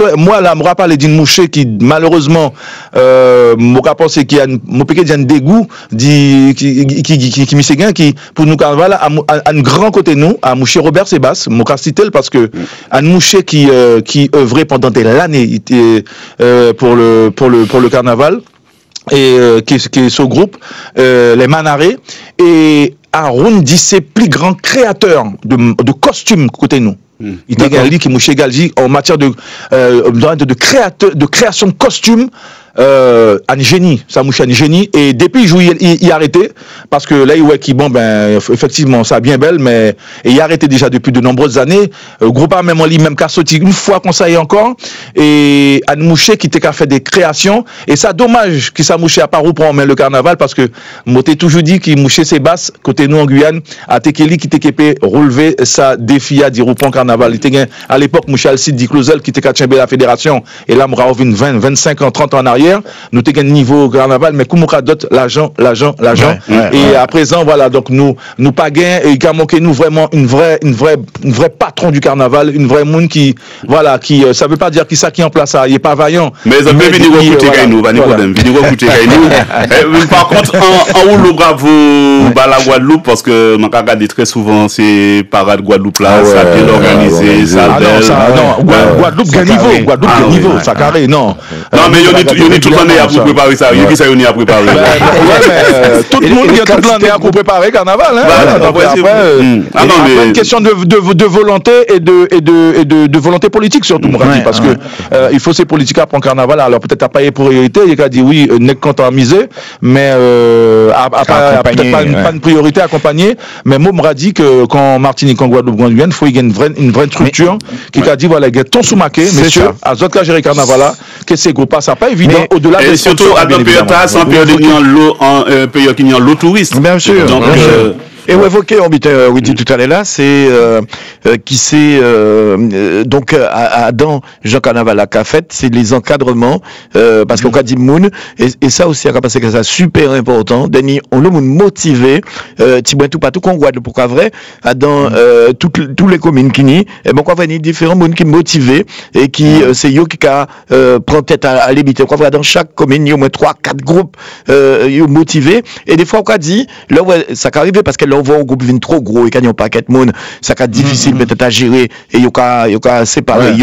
me rappelle d'une mouchée qui malheureusement moi pensé qu'il y a mon piqué d'un dégoût qui me qui pour nous carnaval à un grand côté nous à moucher Robert Sébastien mon cité parce que un mouché qui œuvrait pendant des années pour le carnaval et qui est ce groupe les Manarés et Aaron dit c'est plus grand créateur de costumes côté nous Il était un livre qui mouchait Galji en matière de création de costumes. Un génie, ça mouche un génie, et depuis il a arrêté, parce que là, il voit qu'il, bon, ben, effectivement, ça bien belle, mais, il a arrêté déjà depuis de nombreuses années, groupe même en ligne, même qu'à sortir une fois qu'on s'aille encore, et un mouché qui était qu'à faire des créations, et ça, dommage qu'il s'est mouché à part pour le carnaval, parce que, moi, t'ai toujours dit qu'il mouchait ses basses, côté nous en Guyane, à Tekeli, qui était capé relever sa défi à dire au carnaval. Il était, à l'époque, mouché Alcide Di Closel, qui était qu'à tchember la fédération, et là, m'aura 20, 25 ans, 30 ans en arrière. Nous avons un niveau carnaval, mais comme on a d'autres, l'argent. Et à présent, voilà, donc nous pas gain, et il a manqué nous vraiment une vraie patron du carnaval, une vraie monde qui, voilà, qui, ça veut pas dire qui ça qui en place ça, il est pas vaillant. Mais ça peut venir écouter Kainou, pas de problème, venir écouter Kainou. Par contre, en haut, le bravo, la Guadeloupe, parce que, je regarde très souvent ces parades Guadeloupe là, ça bien organisé, ça non, Guadeloupe gain niveau, ça carré, non. Non, mais il y a toute l'année à préparer ça. Il y a qui ça y a préparé. Tout le monde a toute l'année à préparer carnaval. Après, une question de volonté et de volonté politique surtout, parce que il faut ces politiques à prendre carnaval. Alors peut-être à pas les priorités. Il a dit oui, n'est content à miser, mais peut-être pas une priorité accompagnée. Mais moi, m'aurait dit que quand Martinique, en Guadeloupe, en Guyane, il faut y avoir une vraie structure qui a dit voilà, il y a ton sous-maqué, messieurs, à Zot gérer carnaval là, que c'est gros pas, ça pas évident. Au-delà et surtout à dans période sans période qui n'y a l'eau touriste. Bien sûr. Donc et vous évoquez, on dit tout à l'heure là, c'est qui c'est donc dans Jean Carnaval à Cafette, c'est les encadrements parce qu'on a dit moun et ça aussi à passer que ça super important. Denis, on le moun motivé, Tibouin tout partout qu'on Guadeloupe pour vrai, dans tous les communes qui ni, et bon quoi venir différents moun qui motivés et qui c'est yo qui prend tête à l'habiter. Quoi dans chaque commune il y a au moins 3-4 groupes motivés et des fois on a dit là ça arrive parce que on voit un groupe vient trop gros et quand il y a un paquet de monde ça va être difficile peut-être à gérer et il y a séparé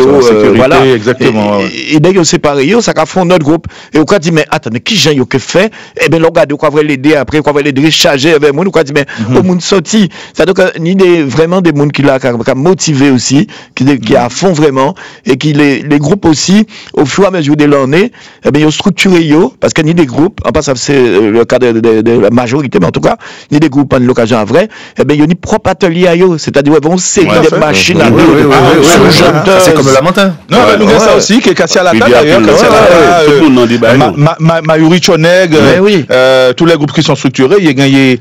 voilà exactement et dès que séparé ça va fondre notre groupe et on a dit mais attends mais qui j'ai que fait et ben on regarde quoi va l'aider après quoi va l'aider charger avec moi on a dit mais au monde sorti ça donc ni des vraiment des monde qui l'a motivé aussi qui à fond vraiment et qui les groupes aussi au fur et à mesure de l'année et ben ils ont structuré parce que ni des groupes en passant c'est le cas de la majorité mais en tout cas ni des groupes en l'occasion vrai, eh bien, il y a une propre atelier à eux, c'est-à-dire, ils vont série de machines à c'est comme la montagne. Non, nous avons ça aussi, qui est cassé à la table d'ailleurs, Mayuri Choneg, tous les groupes qui sont structurés, il y a gagné,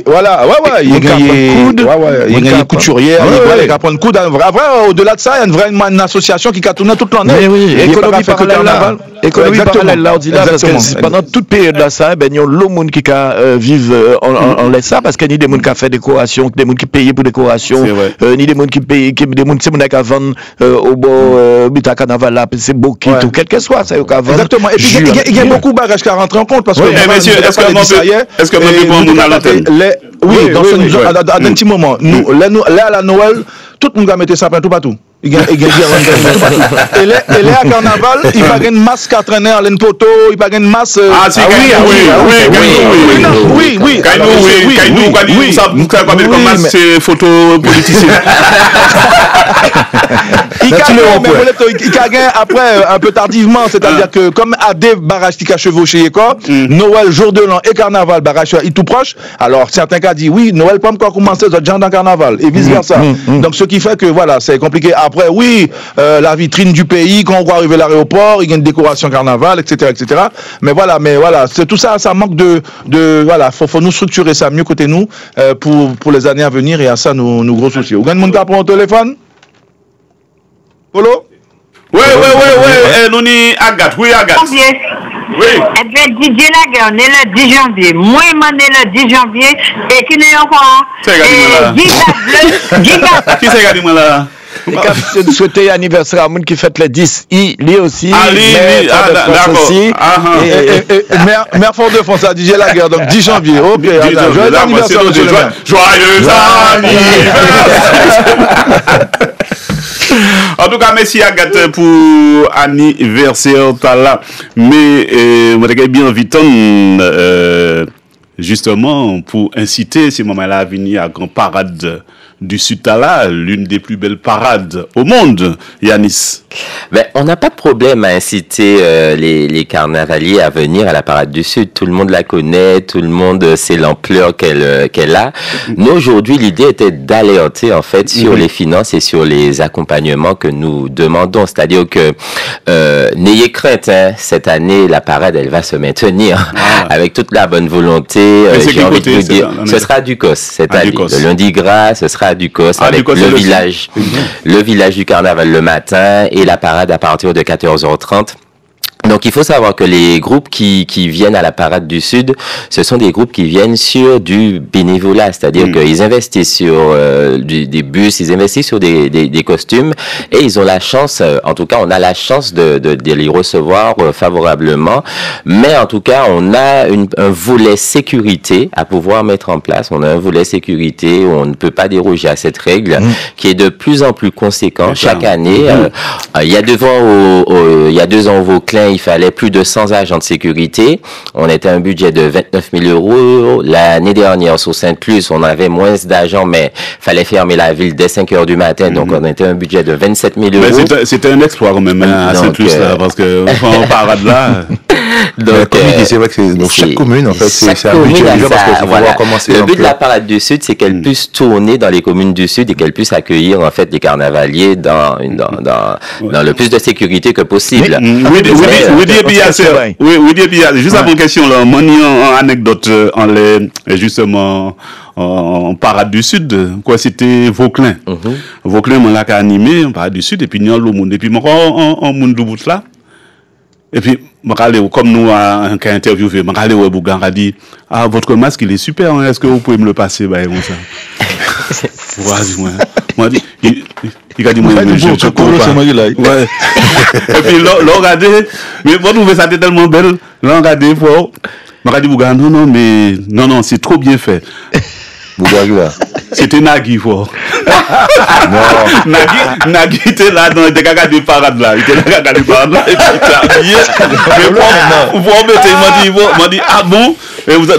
voilà, il y a gagné couturier, il y a prendre coude, au-delà de ça, il y a une association qui a tourné toute l'année. Mais oui, économie parallèle là, on dit là, parce que pendant toute période là, ça, ben, il y a le monde qui vivent en laisse ça parce qu'il y a des gens qui ont fait décoration, des gens qui payent pour décoration, ni des gens qui payent, des gens qui vendent au bord du carnaval là, c'est beau qui tout, quel que soit, ça y est, exactement. Et puis il y a beaucoup de bagages qui rentrent en compte parce que messieurs, est-ce que vous pouvez prendre à l'antenne? Oui, dans un petit moment. Nous, là à la Noël, tout le monde a mis des sapins tout partout. Et là, à carnaval, il va gagner une masse qui a traîné à l'enpoto, il va gagner une masse. Ah, si, oui. Kaïnou, ça comme masse photo politicien. Il a gagné après, un peu tardivement, c'est-à-dire que comme à des barrages qui a chevauché, Noël, jour de l'an et carnaval, barrage est tout proche. Alors, certains cas disent oui, Noël peut encore commencer, d'autres gens dans carnaval, et vice versa. Donc, ce qui fait que, voilà, c'est compliqué. Après, oui, la vitrine du pays, quand on va arriver à l'aéroport, il y a une décoration carnaval, etc., etc. Mais voilà, c'est tout ça, ça manque voilà, faut nous structurer ça mieux côté nous, pour les années à venir, et à ça, nos gros soucis. Vous gagnez mon cas pour un téléphone? Polo? Oui, nous ni Agathe, Agathe. Oui. Eh bien, Didier Laguerre, on est le 10 janvier. Moi, on est le 10 janvier. Et qui n'est encore? Qui c'est gardé moi là? Et quand souhaiter anniversaire à monde qui fête le 10, lui aussi. D'accord. Mère Fort-de-France, à Didier Laguerre, donc 10 janvier. Ok, joyeux anniversaire. Joyeux anniversaire. En tout cas, merci Agathe pour anniversaire là. Mais moi j'ai bien envie justement pour inciter ces moments-là à venir à grand parade du Sud-Tala, l'une des plus belles parades au monde, Yanis. Ben, on n'a pas de problème à inciter les carnavaliers à venir à la Parade du Sud. Tout le monde la connaît, tout le monde sait l'ampleur qu'elle a. Nous, aujourd'hui, l'idée était d'alerter, en fait, sur les finances et sur les accompagnements que nous demandons. C'est-à-dire que, n'ayez crainte, hein, cette année, la parade, elle va se maintenir avec toute la bonne volonté. J'ai envie de vous dire, ce sera du COS cette année. Le lundi gras, ce sera du COS avec le village du carnaval le matin et la parade à partir de 14h30. Donc, il faut savoir que les groupes qui viennent à la Parade du Sud, ce sont des groupes qui viennent sur du bénévolat, c'est-à-dire qu'ils investissent sur des bus, ils investissent sur des costumes, et ils ont la chance, en tout cas, on a la chance de les recevoir favorablement. Mais en tout cas, on a un volet sécurité à pouvoir mettre en place. On a un volet sécurité où on ne peut pas déroger à cette règle, qui est de plus en plus conséquent chaque année. Il y a 2 ans au Vauclin, il fallait plus de 100 agents de sécurité. On était à un budget de 29 000 €. L'année dernière, sur Sainte-Luce, on avait moins d'agents, mais fallait fermer la ville dès 5 heures du matin. Donc, on était à un budget de 27 000 €. C'était un exploit quand même à Sainte-Luce, parce que on parade là. Donc, c'est vrai que dans chaque commune, en fait, c'est un budget parce qu'il faut voir comment c'est. Le but de la Parade du Sud, c'est qu'elle puisse tourner dans les communes du Sud et qu'elle puisse accueillir, en fait, les carnavaliers dans le plus de sécurité que possible. Juste avant question là, mon anecdote justement en Parade du Sud, quoi, c'était Vauclin. Vauclin m'a là animé en Parade du Sud et puis il y a le monde et puis moi en monde de bout là. Et puis comme nous un cas interviewé, au Bougan a dit votre masque il est super, hein, est-ce que vous pouvez me le passer comme ça. Moi dit il a dit moi je comprends. Ouais. Et puis là regardez, mais moi trouvé ça tellement belle, là regardez fort. M'a dit Bougan non c'est trop bien fait. C'était Nagui fort. Nagui était là dans des gagas de parade là, il était là dans les parades là et puis il était habillé. Mais il m'a dit ah bon, et vous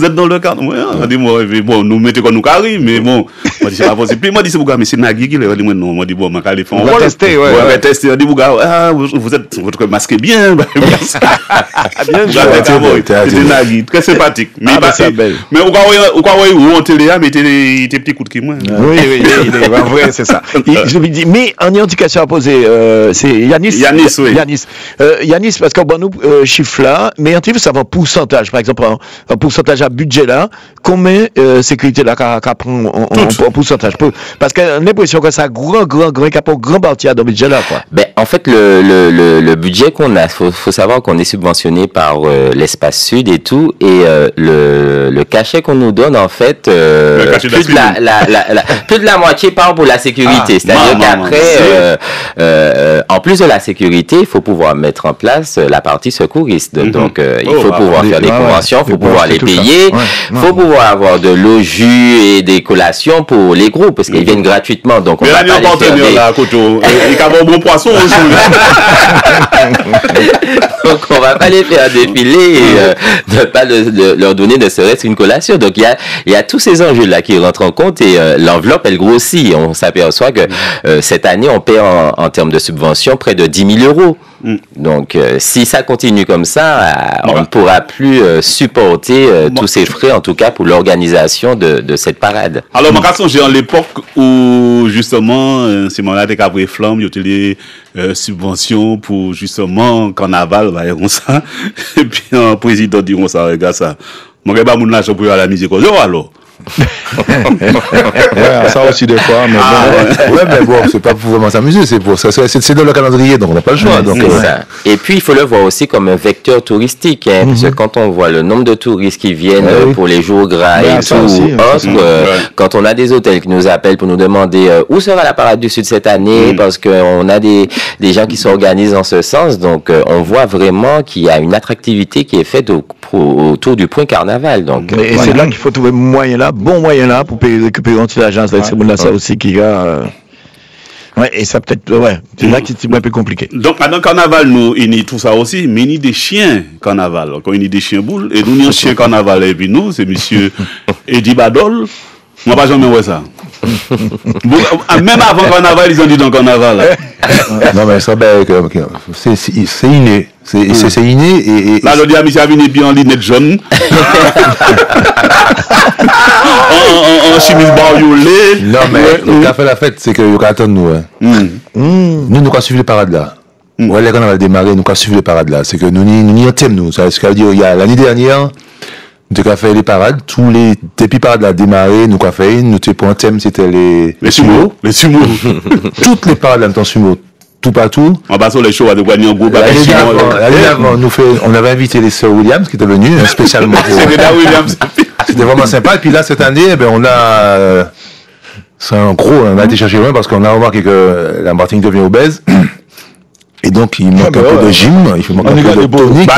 êtes dans le cadre. Moi dit bon nous mettez quoi nous carré mais bon moi dit c'est pas possible. Puis moi dit c'est pourquoi mais c'est Nagui qui l'a dit moi non, moi dit bon m'a calé faire on va tester on va tester. On dit vous êtes votre masque est bien c'était Nagui très sympathique mais ou quoi où on télé mais tes petits coups de qui moi. Oui, il est vrai, c'est ça. Je lui dis, mais en indication à poser, c'est Yanis. Yanis, parce qu'on nous chiffre là, mais il faut savoir pourcentage, par exemple, un pourcentage à budget là, combien sécurité là qu'à prend en pourcentage. Parce qu'on a l'impression que ça grand partie à dans le budget là, quoi. Ben, en fait, le budget qu'on a, faut savoir qu'on est subventionné par l'Espace Sud et tout, et le cachet qu'on nous donne, en fait, plus de la moitié part pour la sécurité. C'est-à-dire qu'après, en plus de la sécurité, il faut pouvoir mettre en place la partie secouriste. Donc, il faut pouvoir faire des conventions, il faut pouvoir les payer, il faut pouvoir avoir de l'eau, jus et des collations pour les groupes, parce qu'ils viennent gratuitement. Donc, on va pas les faire un bon poisson donc, on va pas les faire défiler et ne pas leur donner ne serait-ce qu'une collation. Donc, il y a tous ces enjeux-là qui rentrent en compte et l'enveloppe, elle grossit. On s'aperçoit que cette année, on paie en termes de subvention près de 10 000 €. Donc, si ça continue comme ça, on ne pourra plus supporter tous ces frais, en tout cas pour l'organisation de cette parade. Alors, moi, quand j'ai en l'époque où, justement, c'est mon attaque après flamme, il y a les subventions pour, justement, carnaval, comme ça. Et puis, un président dit, ça, regarde ça. Moi, je ne vais pas mon argent pour aller à la musique. Alors. Ouais, ça aussi des fois, mais bon. Ouais, mais bon, c'est pas pour vraiment s'amuser, c'est pour ça, c'est dans le calendrier, donc on n'a pas le choix. Donc, ça. Et puis il faut le voir aussi comme un vecteur touristique, hein, parce que quand on voit le nombre de touristes qui viennent pour les jours gras et tout, quand on a des hôtels qui nous appellent pour nous demander où sera la Parade du Sud cette année, parce qu'on a des gens qui s'organisent en ce sens, donc on voit vraiment qu'il y a une attractivité qui est faite autour du point carnaval. Donc, et c'est là qu'il faut trouver bon moyen là pour récupérer l'agence. C'est là ça aussi qui a. Ouais, et ça peut-être, c'est là qui est un peu compliqué. Donc, pendant carnaval, nous, il y a tout ça aussi, mais il y a des chiens carnaval. Quand il y a des chiens boules, et nous, il y a un chien carnaval, et puis nous, c'est monsieur Eddie Badol. Moi, pas jamais voir ça. Bon, même avant carnaval, ils ont dit dans carnaval. Non, mais ça, ben, c'est inné. C'est inné et. Là, le dia, monsieur a venu bien en lunette jaune. En chemise bariolée. Non, mais ce qu'a fait la fête, c'est que nous attendons nous. Nous avons suivi les parades là. Ouais, les carnavals démarré, nous avons suivi les parades là. C'est que nous n'y un thème, nous. Ça veut dire, il y a l'année dernière, nous avons fait les parades. Tous les depuis parades là démarré, nous avons fait. Nous avons pour un thème, c'était les sumo. Les sumo. Toutes les parades là, en sumo. Tout partout. En bas sur les shows, de gagner en groupe. L'année avant, on avait invité les sœurs Williams qui étaient venues spécialement pour. C'était vraiment sympa. Et puis là, cette année, ben, on a. C'est un gros, on a été chercher loin parce qu'on a remarqué que la Martinique devient obèse. Et donc, il manque un peu de gym, il manque un peu de tonique.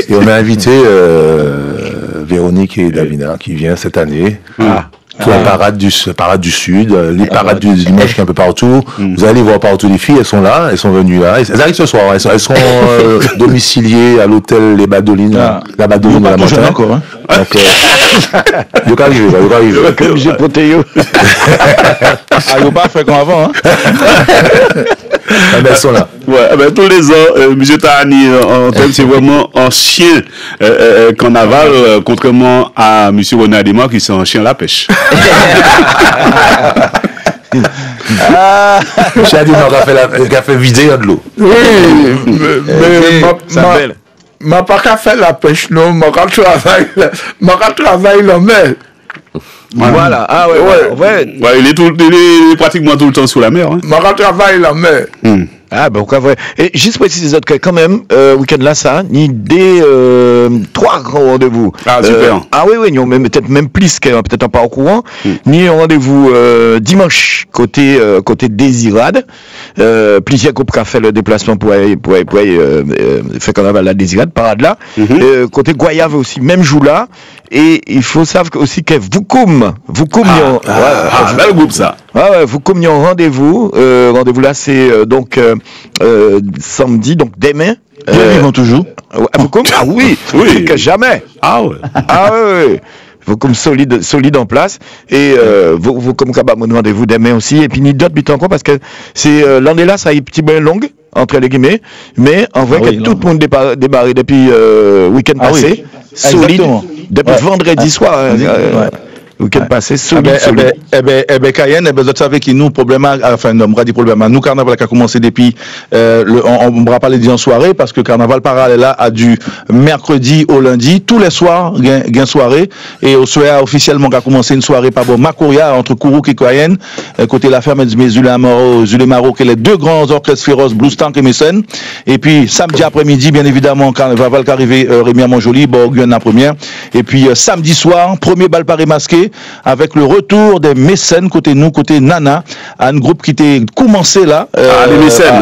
Et on a invité Véronique et Davina qui vient cette année. Pour la parade du Sud, les parades du dimanche qui est un peu partout. Vous allez voir partout les filles, elles sont là, elles sont venues là. Elles arrivent ce soir, elles sont domiciliées à l'hôtel Les Badolines, la Badoline de la montagne. Encore, hein. Donc, il va arriver. Comme j'ai poté. Ah, il pas fait comme avant, hein. Ben, elles sont là. Ouais, ben, tous les ans, M. Tahani, en thème, c'est vraiment un chien carnaval, contrairement à M. Ronald Dema qui c'est un chien à la pêche. J'ai dit qui a fait vider de l'eau. Oui, mais ma pas qu'à faire la pêche, non, ma qu'à travailler la mer. Voilà, ah ouais. Ouais, il est pratiquement tout le temps sous la mer. Hein. Ma qu'à travailler la mer. Ah, ben, pourquoi vrai. Et juste préciser que quand même, week-end là, ça, ni des 3 grands rendez-vous. Ah, super. Ah oui, ils ont peut-être même plus qu'un, peut-être pas au courant. Ni un rendez-vous dimanche, côté Désirade. Plusieurs groupes qui ont fait le déplacement pour aller faire carnaval à Désirade, parade là. Côté Goyave aussi, même jour là. Et il faut savoir aussi que Voukoum, bel groupe ça. Ouais, Voukoum, il y a un rendez-vous. Rendez-vous là, c'est donc samedi, donc demain. Ils vont toujours. Voukoum, ah oui, plus que jamais. Ah ouais. Ah oui. Voukoum solide en place. Et Voukoum Kabamon rendez-vous demain aussi. Et puis ni d'autres buts encore parce que c'est l'année là, ça a un petit peu long entre les guillemets. Mais en vrai, que tout le monde démarré depuis week-end passé. Solide. Exactement. Depuis vendredi soir. Week-end passé, solide. Cayenne, vous savez qu'il nous, problème, enfin, non, on va dire problème, nous, carnaval qui a commencé depuis, on va parler en soirée, parce que carnaval parallèle là a du mercredi au lundi, tous les soirs, il y a une soirée, et au soir, officiellement, qui a commencé une soirée par Macouria, entre Kourouk et Cayenne, côté la ferme du Zulémaro, qui est les deux grands orchestres féroces, Blues Tank et Mécène, et puis, samedi après-midi, bien évidemment, carnaval qui arrivé, Rémi Montjoli, Guyane la première, et puis, samedi soir, premier bal paré masqué, avec le retour des mécènes côté nous, côté Nana, un groupe qui était commencé là. Les mécènes,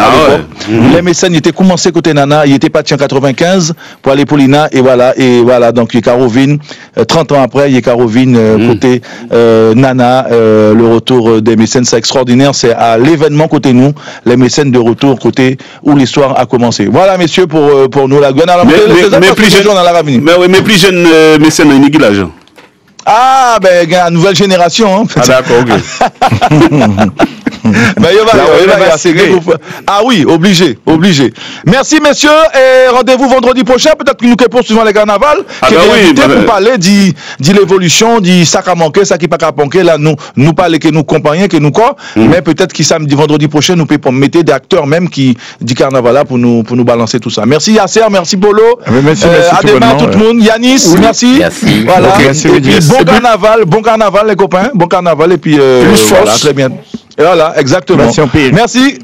Les mécènes étaient commencés côté Nana, ils étaient partis en 95 pour aller pour Lina, et voilà, donc il y a Carovine, 30 ans après, il y a Carovine côté Nana, le retour des mécènes, c'est extraordinaire, c'est à l'événement côté nous, les mécènes de retour côté où l'histoire a commencé. Voilà, messieurs, pour nous, la Guyane. Mais plus jeune mécènes, il y a l'âge. Ah, ben, il y a une nouvelle génération. Hein. Ah, d'accord, ok. Ben, ah oui, obligé. Merci, messieurs, et rendez-vous vendredi prochain. Peut-être que nous poursuivons les carnavals. Pour parler de l'évolution, de ça qui a manqué, ça qui n'a pas manqué. Là, nous parler que nous compagnions, que nous quoi. Mais peut-être que samedi, vendredi prochain, nous pouvons mettre des acteurs même qui du carnaval là pour nous balancer tout ça. Merci Yasser, merci Polo. Merci à demain tout le monde. Yanis, merci. Voilà. Bon carnaval les copains. Bon carnaval et puis voilà, très bien. Et voilà, exactement. Merci.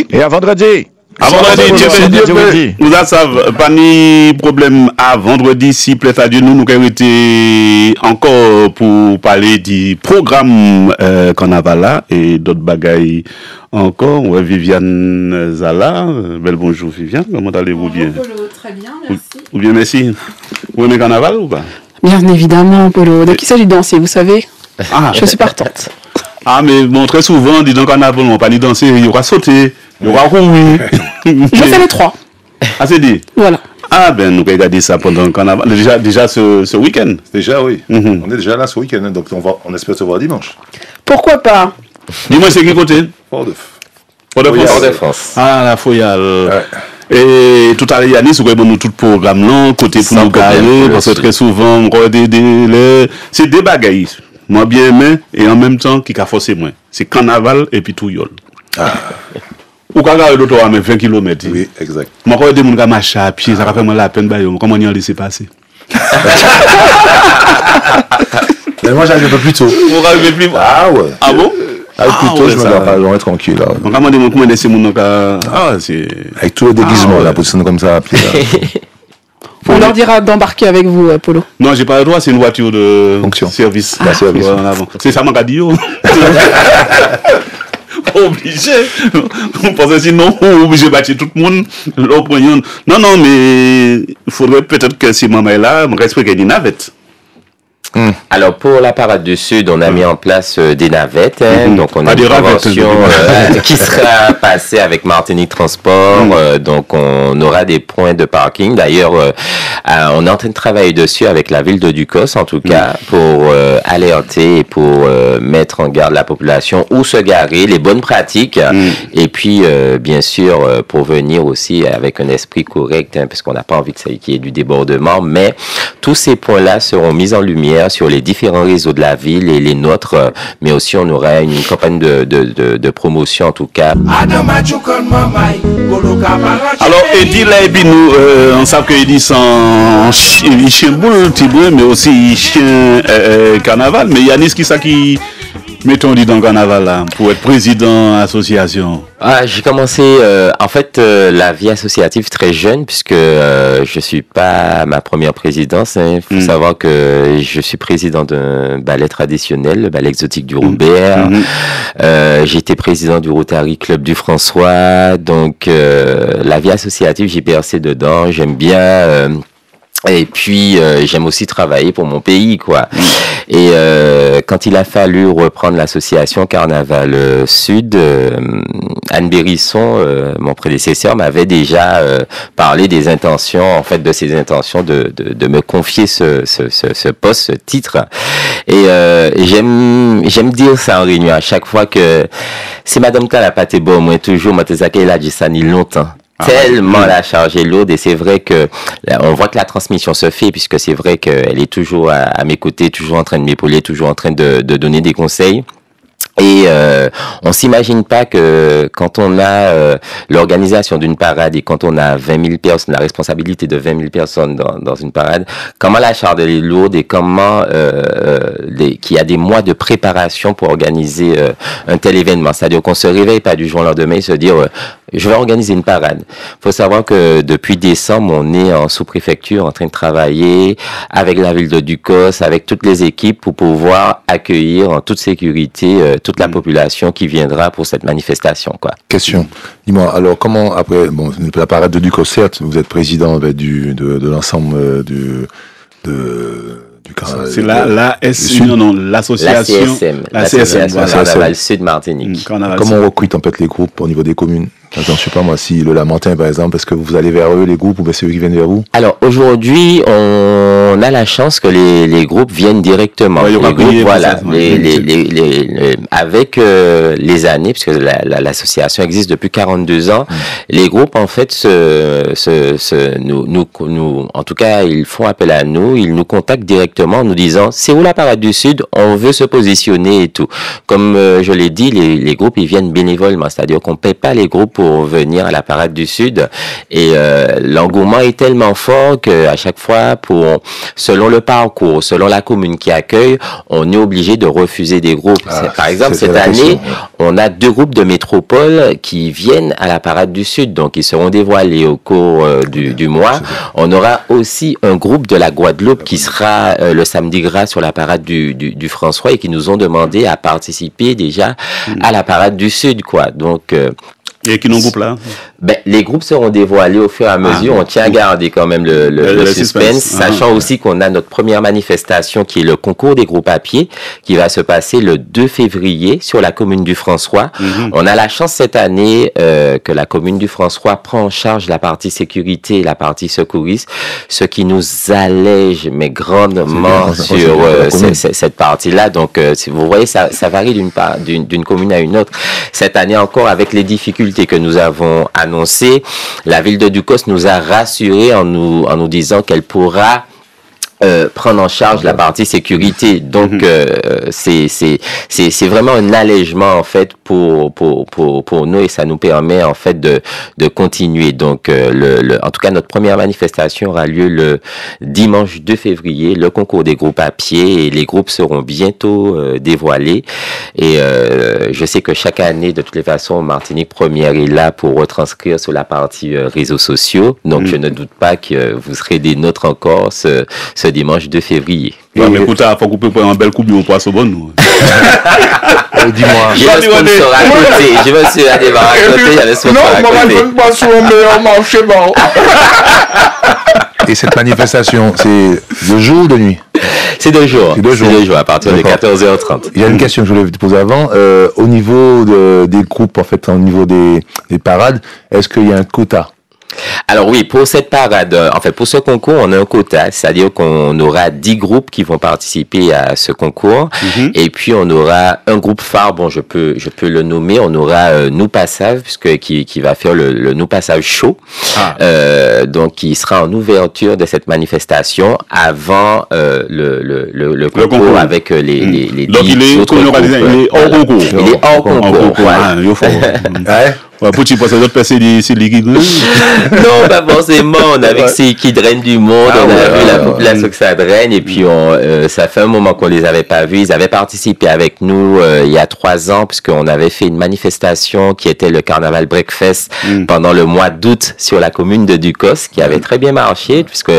Et à vendredi. À vendredi, nous avons pas ni problème à vendredi, si plaît à Dieu, nous avons été encore pour parler du programme carnaval là et d'autres bagailles encore. Ouais, Viviane Zala, bel bonjour Viviane, comment allez-vous bien? Très bien, merci. Ou bien merci. Vous aimez carnaval ou pas? Bien évidemment, Polo. De qui s'agit de danser, vous savez? Je suis partante. Ah, mais bon, très souvent, dis donc carnaval, on va pas ni danser, il y aura sauter, il y aura rouler. Je fais les 3. Ah, c'est dit? Voilà. Ah, ben, nous regardons ça pendant le carnaval. Déjà ce week-end. Déjà, oui. On est déjà là ce week-end, hein, donc on espère se voir dimanche. Pourquoi pas? Dis-moi, c'est qui côté? Fort-de-France. Ah, la Foyale. Ouais. Et tout à l'heure, Yannis, vous voyez, nous tout le programme là, côté pour nous garer, parce que très souvent, on voit c'est des bagailles. Moi, bien aimé, et en même temps, qui a forcé moins. C'est carnaval et puis tout yol. Ou quand on a d'autres à 20 km. Oui, exact. Moi, quand des gens qui marchent à pied, ça va faire la peine, comment on y a laissé passer? Mais moi, j'arrive un peu plus tôt. Vous arrivez plus? Ah ouais. Ah bon? Plus tôt, je me garde tranquille. Là. Donc, comment des gens qui laissent mon c'est. Avec tous les déguisements, la position comme ça à pied. On leur dira d'embarquer avec vous, Polo. Non, j'ai pas le droit, c'est une voiture de fonction. Service. La service. Voilà, bon. C'est ça, mon gars, dit. Obligé. On pense sinon, on est obligé de bâtir tout le monde. Non, mais il faudrait peut-être que si maman est là, on respecte une navette. Alors pour la parade du Sud, on a mis en place des navettes, donc on a des une convention qui sera passée avec Martinique Transport, donc on aura des points de parking. D'ailleurs, on est en train de travailler dessus avec la ville de Ducos, en tout cas, pour alerter et pour mettre en garde la population où se garer, les bonnes pratiques, et puis bien sûr pour venir aussi avec un esprit correct, parce qu'on n'a pas envie qu'il y ait du débordement, mais tous ces points-là seront mis en lumière sur les différents réseaux de la ville et les nôtres, mais aussi on aura une campagne de promotion en tout cas. Alors Eddie là et puis nous on sait que Eddie sans chien boule Tibré, mais aussi chien carnaval, mais Yannis qui ça qui mettons dit dans le carnaval là pour être président association. Ah, j'ai commencé en fait la vie associative très jeune puisque je suis pas ma première présidence. Il faut savoir que je suis président d'un ballet traditionnel, le ballet exotique du Robert. J'ai été président du Rotary Club du François. Donc la vie associative, j'ai percé dedans. J'aime bien. Et puis j'aime aussi travailler pour mon pays, quoi. Et quand il a fallu reprendre l'association Carnaval Sud, Anne Bérisson, mon prédécesseur, m'avait déjà parlé des intentions, en fait, de ses intentions de me confier ce poste, ce titre. Et j'aime dire ça en réunion à chaque fois que c'est Madame Kalapate Bo, moi toujours, Matezake l'a dit ça ni longtemps. Tellement la charge est lourde et c'est vrai que on voit que la transmission se fait puisque c'est vrai qu'elle est toujours à mes côtés, toujours en train de m'épauler, toujours en train de donner des conseils. Et on s'imagine pas que quand on a l'organisation d'une parade et quand on a 20 000 personnes, la responsabilité de 20 000 personnes dans une parade, comment la charge est lourde et comment qu'il y a des mois de préparation pour organiser un tel événement. C'est-à-dire qu'on se réveille pas du jour au lendemain et se dire je vais organiser une parade. Faut savoir que depuis décembre, on est en sous-préfecture en train de travailler avec la ville de Ducos, avec toutes les équipes pour pouvoir accueillir en toute sécurité toute la population qui viendra pour cette manifestation, quoi. Question. Dis-moi, alors comment après, bon, la parade de Ducos, certes, vous êtes président de l'ensemble du c'est l'association. La CSM, Carnaval Sud Martinique. Comment on recrute en fait les groupes au niveau des communes? Attends, je sais pas moi, si le Lamentin par exemple, est-ce que vous allez vers eux, les groupes, ou bien c'est eux qui viennent vers vous? Alors aujourd'hui, on a la chance que les groupes viennent directement. Ouais, les groupes, voilà, avec les années, puisque l'association existe depuis 42 ans, les groupes en fait nous, en tout cas, ils font appel à nous, ils nous contactent directement en nous disant c'est où la parade du Sud, on veut se positionner et tout. Comme je l'ai dit, les groupes ils viennent bénévolement, c'est-à-dire qu'on paie pas les groupes pour venir à la parade du Sud et l'engouement est tellement fort que à chaque fois, selon le parcours, selon la commune qui accueille, on est obligé de refuser des groupes. Par exemple, cette année, on a 2 groupes de métropole qui viennent à la parade du Sud, donc ils seront dévoilés au cours du mois. On aura aussi un groupe de la Guadeloupe qui sera le samedi gras sur la parade du François et qui nous ont demandé à participer déjà à la parade du Sud, quoi. Donc Et qui n'ont groupe là? Ben, les groupes seront dévoilés au fur et à mesure. On tient à garder quand même le suspense, sachant aussi qu'on a notre première manifestation qui est le concours des groupes à pied, qui va se passer le 2 février sur la commune du François. On a la chance cette année que la commune du François prend en charge la partie sécurité et la partie secouriste, ce qui nous allège mais grandement sur cette partie-là. Donc, si vous voyez, ça varie d'une commune à une autre. Cette année encore, avec les difficultés que nous avons annoncées, la ville de Ducos nous a rassurés en nous disant qu'elle pourra prendre en charge la partie sécurité. Donc c'est vraiment un allègement en fait pour nous, et ça nous permet en fait de continuer. Donc en tout cas notre première manifestation aura lieu le dimanche 2 février, le concours des groupes à pied, et les groupes seront bientôt dévoilés. Et je sais que chaque année, de toutes les façons, Martinique Première est là pour retranscrire sur la partie réseaux sociaux. Donc je ne doute pas que vous serez des nôtres encore ce dimanche 2 février. Ouais, mais écoute, il faut qu'on peut prendre un bel coup de poisson bon, nous. Dis-moi. Je vais sponsor à côté. Je vais sur la débat à côté. Il y a le sponsor à côté. Non, je ne pas sur le meilleur marché, bon. Et cette manifestation, c'est de jour ou de nuit? C'est 2 jours. C'est 2 jours à partir de 14h30. Il y a une question que je voulais te poser avant. Au niveau des groupes, en fait, au niveau des parades, est-ce qu'il y a un quota? Alors oui, pour cette parade, en fait, pour ce concours, on a un quota, c'est-à-dire qu'on aura 10 groupes qui vont participer à ce concours, et puis on aura un groupe phare, bon, je peux le nommer, on aura Nous Passage, qui va faire le Nous Passage show, donc qui sera en ouverture de cette manifestation avant le concours avec les donc il est hors concours. Il est hors concours. Ouais, pour tu penses d'autres personnes, c'est les guigoules? Non, pas forcément. On a vu que c'est qui drainent du monde, on a vu la population que ça draine, et puis ça fait un moment qu'on les avait pas vus. Ils avaient participé avec nous il y a 3 ans, puisqu'on avait fait une manifestation qui était le Carnaval Breakfast pendant le mois d'août sur la commune de Ducos, qui avait très bien marché, puisque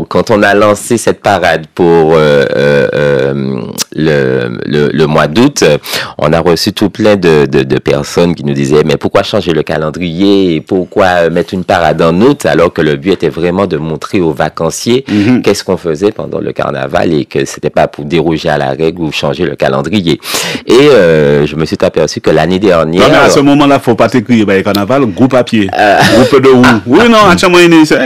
quand on a lancé cette parade pour le mois d'août, on a reçu tout plein de personnes qui nous disaient mais pourquoi changer le calendrier et pourquoi mettre une parade en août, alors que le but était vraiment de montrer aux vacanciers qu'est-ce qu'on faisait pendant le carnaval, et que c'était pas pour déroger à la règle ou changer le calendrier. Et je me suis aperçu que l'année dernière... Non, mais à ce moment-là, faut pas t'écrire carnaval, groupe à pied, groupe de roue. Oui, non,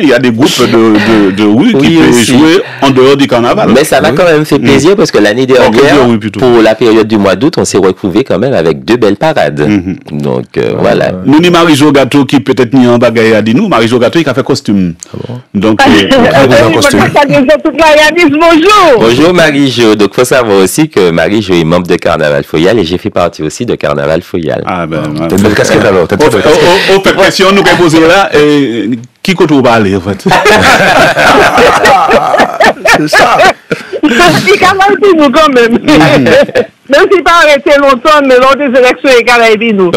il y a des groupes de roue qui peuvent jouer en dehors du carnaval. Mais ça m'a quand même fait plaisir, parce que l'année dernière, pour la période du mois d'août, on s'est retrouvé quand même avec 2 belles parades. Donc voilà. Nous ni Marie-Jo Gâteau qui peut-être ni en bagaille à dire nous, Marie-Jo Gâteau il a fait costume. Donc bonjour Marie-Jo. Donc faut savoir aussi que Marie-Jo est membre de Carnaval Foyal, et j'ai fait partie aussi de Carnaval Foyal. Ah ben t'as une belle casquette alors. Au fait question nous poser là, qui côté va aller en fait? C'est ça. Il a mal dit nous quand même. Même s'il pas arrêté longtemps, mais lors des élections, il a dit nous.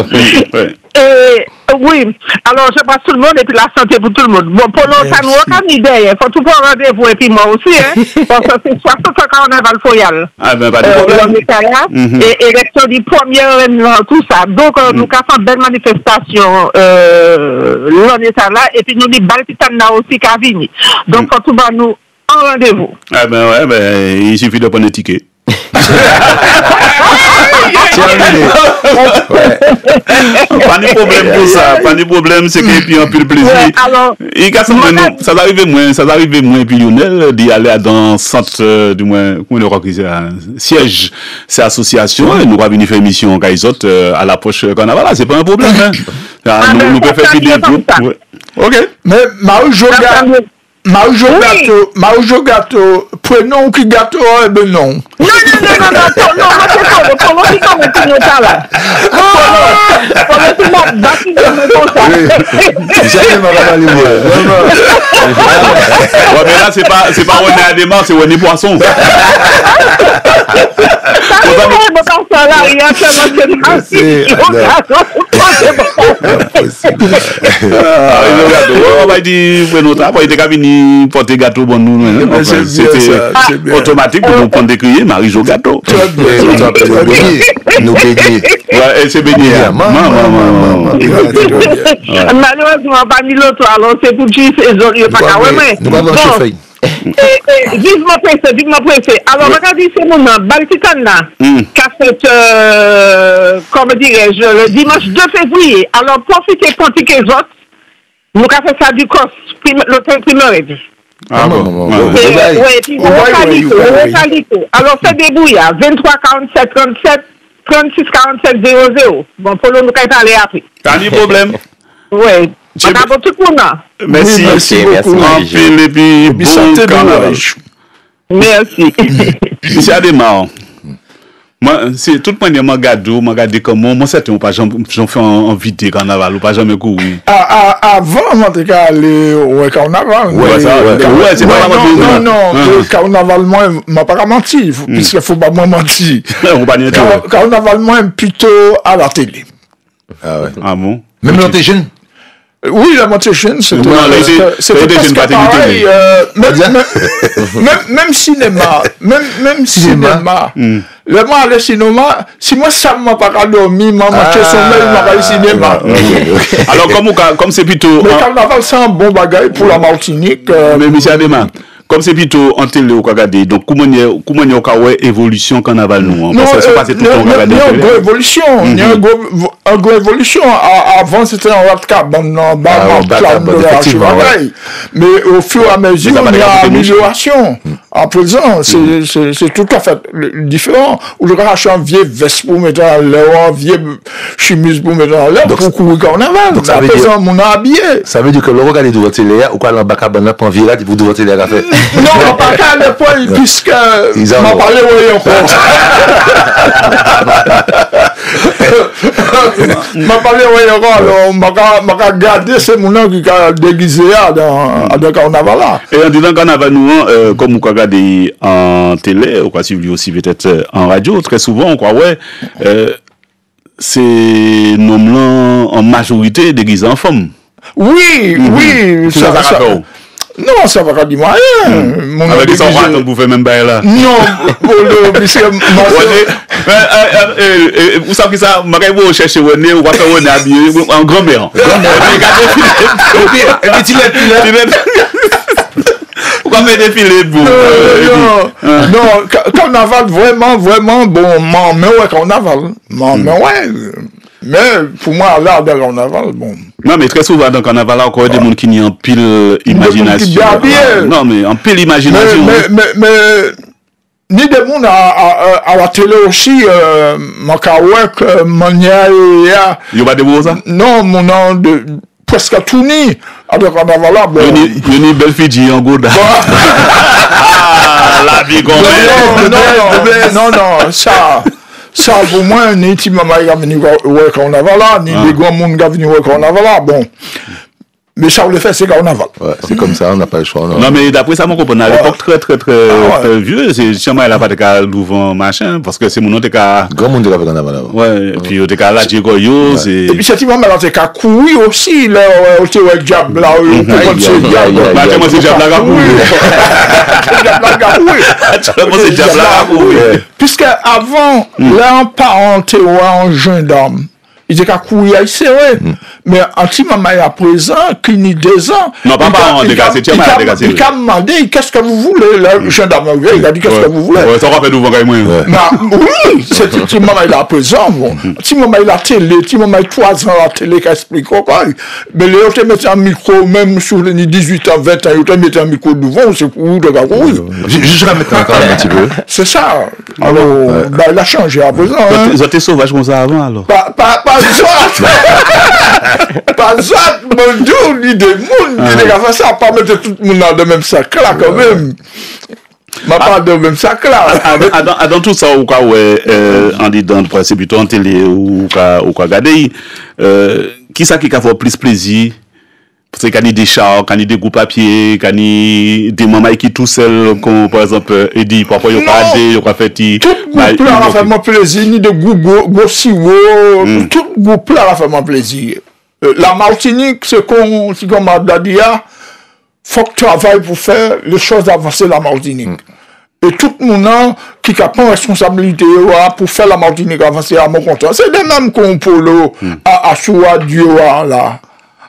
Oui, alors je passe tout le monde et puis la santé pour tout le monde. Bon, pour l'autre, ça nous a une idée. Il faut tout prendre rendez-vous, et puis moi aussi, parce que c'est 60 ans Carnaval Foyal. Ah ben, pas de problème. Et élection du premier, tout ça. Donc, nous avons une belle manifestation l'année là, et puis nous avons une belle pitane là aussi qui a venu. Donc, faut tout va nous en rendez-vous. Ah ben ouais, il suffit de prendre un ticket. Pas de problème pour ça, pas de problème, c'est que puis un peu de plaisir. Ça arrive moins puis Lionel d'y aller dans centre du moins comment on dit siège c'est association, et nous va venir faire émission Kaizot à l'approche carnaval, c'est pas un problème nous peut faire des groupes. OK. Mais Mario Gâteau, prénom qui gâteau, ben non. Non, c'est ça là. Mais là, c'est pas René Adémar, c'est René Poisson. On va dire, porter gâteau pour nous. C'était automatique pour nous prendre des criers, Marie-Jo Gâteau. Nous payer Ouais, et c'est béni. Maman. Malheureusement, pas mis l'autre, alors c'est pour qui c'est zone, pas qu'à ouais, Nous avons chauffé. Vivement pressé. Alors, regardez, c'est mon nom, Baltitana, qui a fait, comment dirais-je, le dimanche 2 février. Alors, profitez pour que les autres, nous avons fait ça du COS, l'hôtel primaire. Ah bon? Oui, puis Rocalico. Alors, c'est débrouillard, 23 47 37 36 47 00. Bon, pour nous, nous allons parler après. Pas de problème. Oui. Madame, tout le monde. Merci beaucoup. Et puis, bon carnaval. Merci. Monsieur Ademar, moi, c'est tout le monde m'a regardé comment moi c'était pas j'en fais en vidéo carnaval ou pas jamais courir. Avant moi t'es aller au carnaval. Ouais, c'est pas vraiment. Non, le carnaval moi m'a pas menti puisque faut pas moi mentir. On pas carnaval moi plutôt à la télé. Ah ouais. Ah bon. Même quand t'es jeune. Oui, la motivation, c'était presque pareil. Même cinéma, même cinéma. Le moi, le cinéma, si moi, ça m'a pas dormi, m'a manqué sommeil, m'a pas le cinéma. Alors, comme c'est plutôt. Le carnaval, c'est un bon bagage pour la Martinique. Mais, monsieur Adema, comme c'est plutôt en télé ou regarder, donc comment il y a évolution carnaval nous? Parce que c'est passé tout le temps regarder. Il y a une grosse évolution. Il y a une grosse évolution. Avant, c'était un rat cabane, mais au fur et à mesure, il y a amélioration. À présent, c'est tout à fait différent. Où je rache un vieux veste pour mettre en l'air, un vieux chemise pour mettre en l'air pour courir carnaval. À présent, mon habillé. Ça veut dire que le regard de votre télé, ou quoi, l'en cabane, pour virer, vous devez votre télé à faire. Non, pas qu'à l'époque, puisque m'a parlé m'a parlé alors m'a regardé c'est mon nom qui a déguisé dans carnaval là. Et en disant carnaval nous comme vous regardez en télé ou quoi suivre aussi peut-être en radio très souvent on croit c'est noms en majorité déguisés en femme. Oui, ça non, ça va pas dire moi rien. Avec des enfants, donc vous faites même pas là. Non, puisque vous savez que ça, vous cherchez René, ou va faire René habillé en grand-mère. Pourquoi faire des filets pour non, carnaval vraiment bon, mais ouais, carnaval. Mais pour moi, là, dans le carnaval, bon. Non, mais très souvent, dans le carnaval, là, encore des gens qui ont en pile imagination. Non, mais en pile imagination. Mais ni des gens à la télé aussi, mon kawek, mania, il y a pas de mots, ça? Non, mon nom de presque tout ni. À le carnaval, là, bon. Il y a une belle fille en Gouda. La vie qu'on non, ça, pour moi, ni petit maman qui a venu au carnaval là, ni les grands monde qui a venu au carnaval là, bon. Mais ça, le fait, c'est carnaval. Ouais, c'est comme ça, on n'a pas le choix. Non, mais d'après ça, mon comprend, à l'époque très vieux, c'est sûrement, il n'a pas de cas Louvain, machin, parce que c'est mon nom de cas. Grand monde de la carnaval là. Ouais, et puis, au cas là, Djegoyo, c'est. Et puis, cette maman, elle a cas courir aussi, là, au diable là, c'est diable. Moi, c'est diable là, c'est diable là, puisque avant, là, en parenté ou en jeune dame, il était qu'à courir, c'est vrai. Mais en petit maman à présent, qui n'y 2 ans. Non, pas en dégagé, tu m'as dégagé. Il a demandé, qu'est-ce que vous voulez, le gendarme, il a dit, qu'est-ce que vous voulez. Ouais, ça va faire devant quand même. Oui, c'est petit maman il à présent, bon. Petit maman il a télé, petit maman il 3 ans à la télé, qui explique quoi. Mais les autres mettent un micro, même sur les 18 ans, 20 ans, ils te mettent un micro devant, c'est pour de la courir. Je vais mettre encore un petit peu. C'est ça. Alors, il a changé à présent. Ils étaient sauvages comme ça avant, alors. Pas ça, mon Dieu, ni des mounes, ni des gars, ça, pas mettre tout le monde dans le même sac là, quand même. Ma part dans le même sac là. Dans tout ça, ou quoi, en disant, c'est plutôt en télé, ou quoi, regarder, qui ça qui a fait plus plaisir? Parce qu'il y a des chars, il y a des groupes papier, il y a des mamans qui tout seuls, comme par exemple, et dit, parfois, il y a des, il y a fait tout groupe là a fait mon plaisir, ni de gossiwo, tout groupe là a fait mon plaisir. La Martinique, c'est comme m'a dit, faut que tu travailles pour faire les choses avancer la Martinique. Et tout le monde qui a pris responsabilité pour faire la Martinique avancer à mon compte. C'est des mêmes qu'on polo à Souadieu là.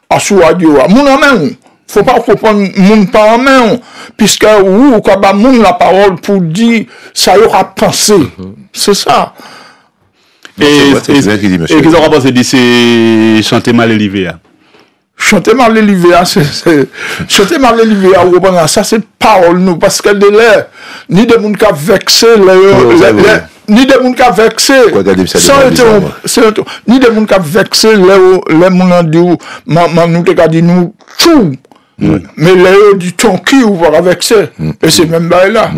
À Souadieu. Mon amen, faut pas comprendre mon pas en main, puisque ou quand ba mon la parole pour dire ça y aura pensé. C'est ça. Et qu'est-ce qu'on va penser de c'est chanter mal élevé? Chanter mal l'élevé, c'est chanter mal l'élevé, ça c'est parole nous, parce que de l'air, ni des gens qui ont vexé, ni des gens qui ont vexé, ni des gens qui ont vexé, les gens qui ont dit nous tout, mais les gens du ton qui ou pas vexé, et c'est même là.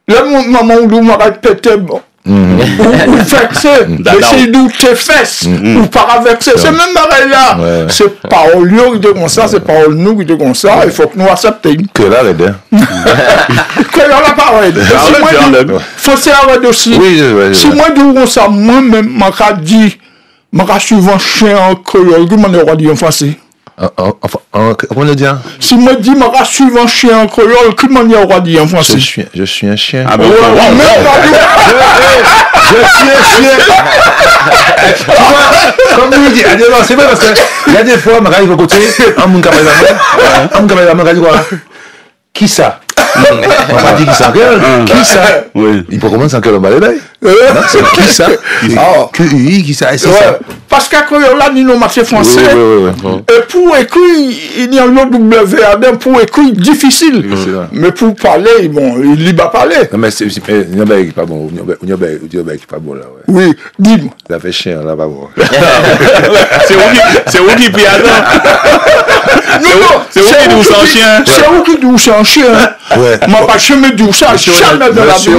Les mamans où m'a répété, ou vexé, essayer d'où tes fesses, ou pas vexé, c'est même pareil là. C'est parole qui est comme ça, c'est parole nous qui est comme ça, il faut que nous acceptions. Que là, les deux. Que là, la parole. Faut se arrêter aussi. Si moi, je dis ça, moi-même, je dis, je suis souvent chien en créole, comment on dit en français? Comment le dire? Si moi dis je suis un chien en créole, comment on dit en français? Je suis un chien. Ah ben, je suis un chien. Comme vous dites, c'est vrai parce que il y a des fois, je regarde au côté, mon caméraman, qui ça? On va dire qui ça? Qui ça? Il peut commencer en quel moment? C'est qui ça? Qui ça? C'est ça. Parce qu'à là, nous sommes marché français. Et pour écrire, il y a un autre W, pour écrire difficile. Mais pour parler, bon, il va parler. Non, mais c'est pas bon. Il n'y a pas bon là. Oui, dis-moi. Ça fait chien là, pas bon. C'est où qui prie c'est où qui dit c'est un chien? C'est où qui dit c'est un chien? Ouais. Moi, pas jamais dit ça, jamais de la vie.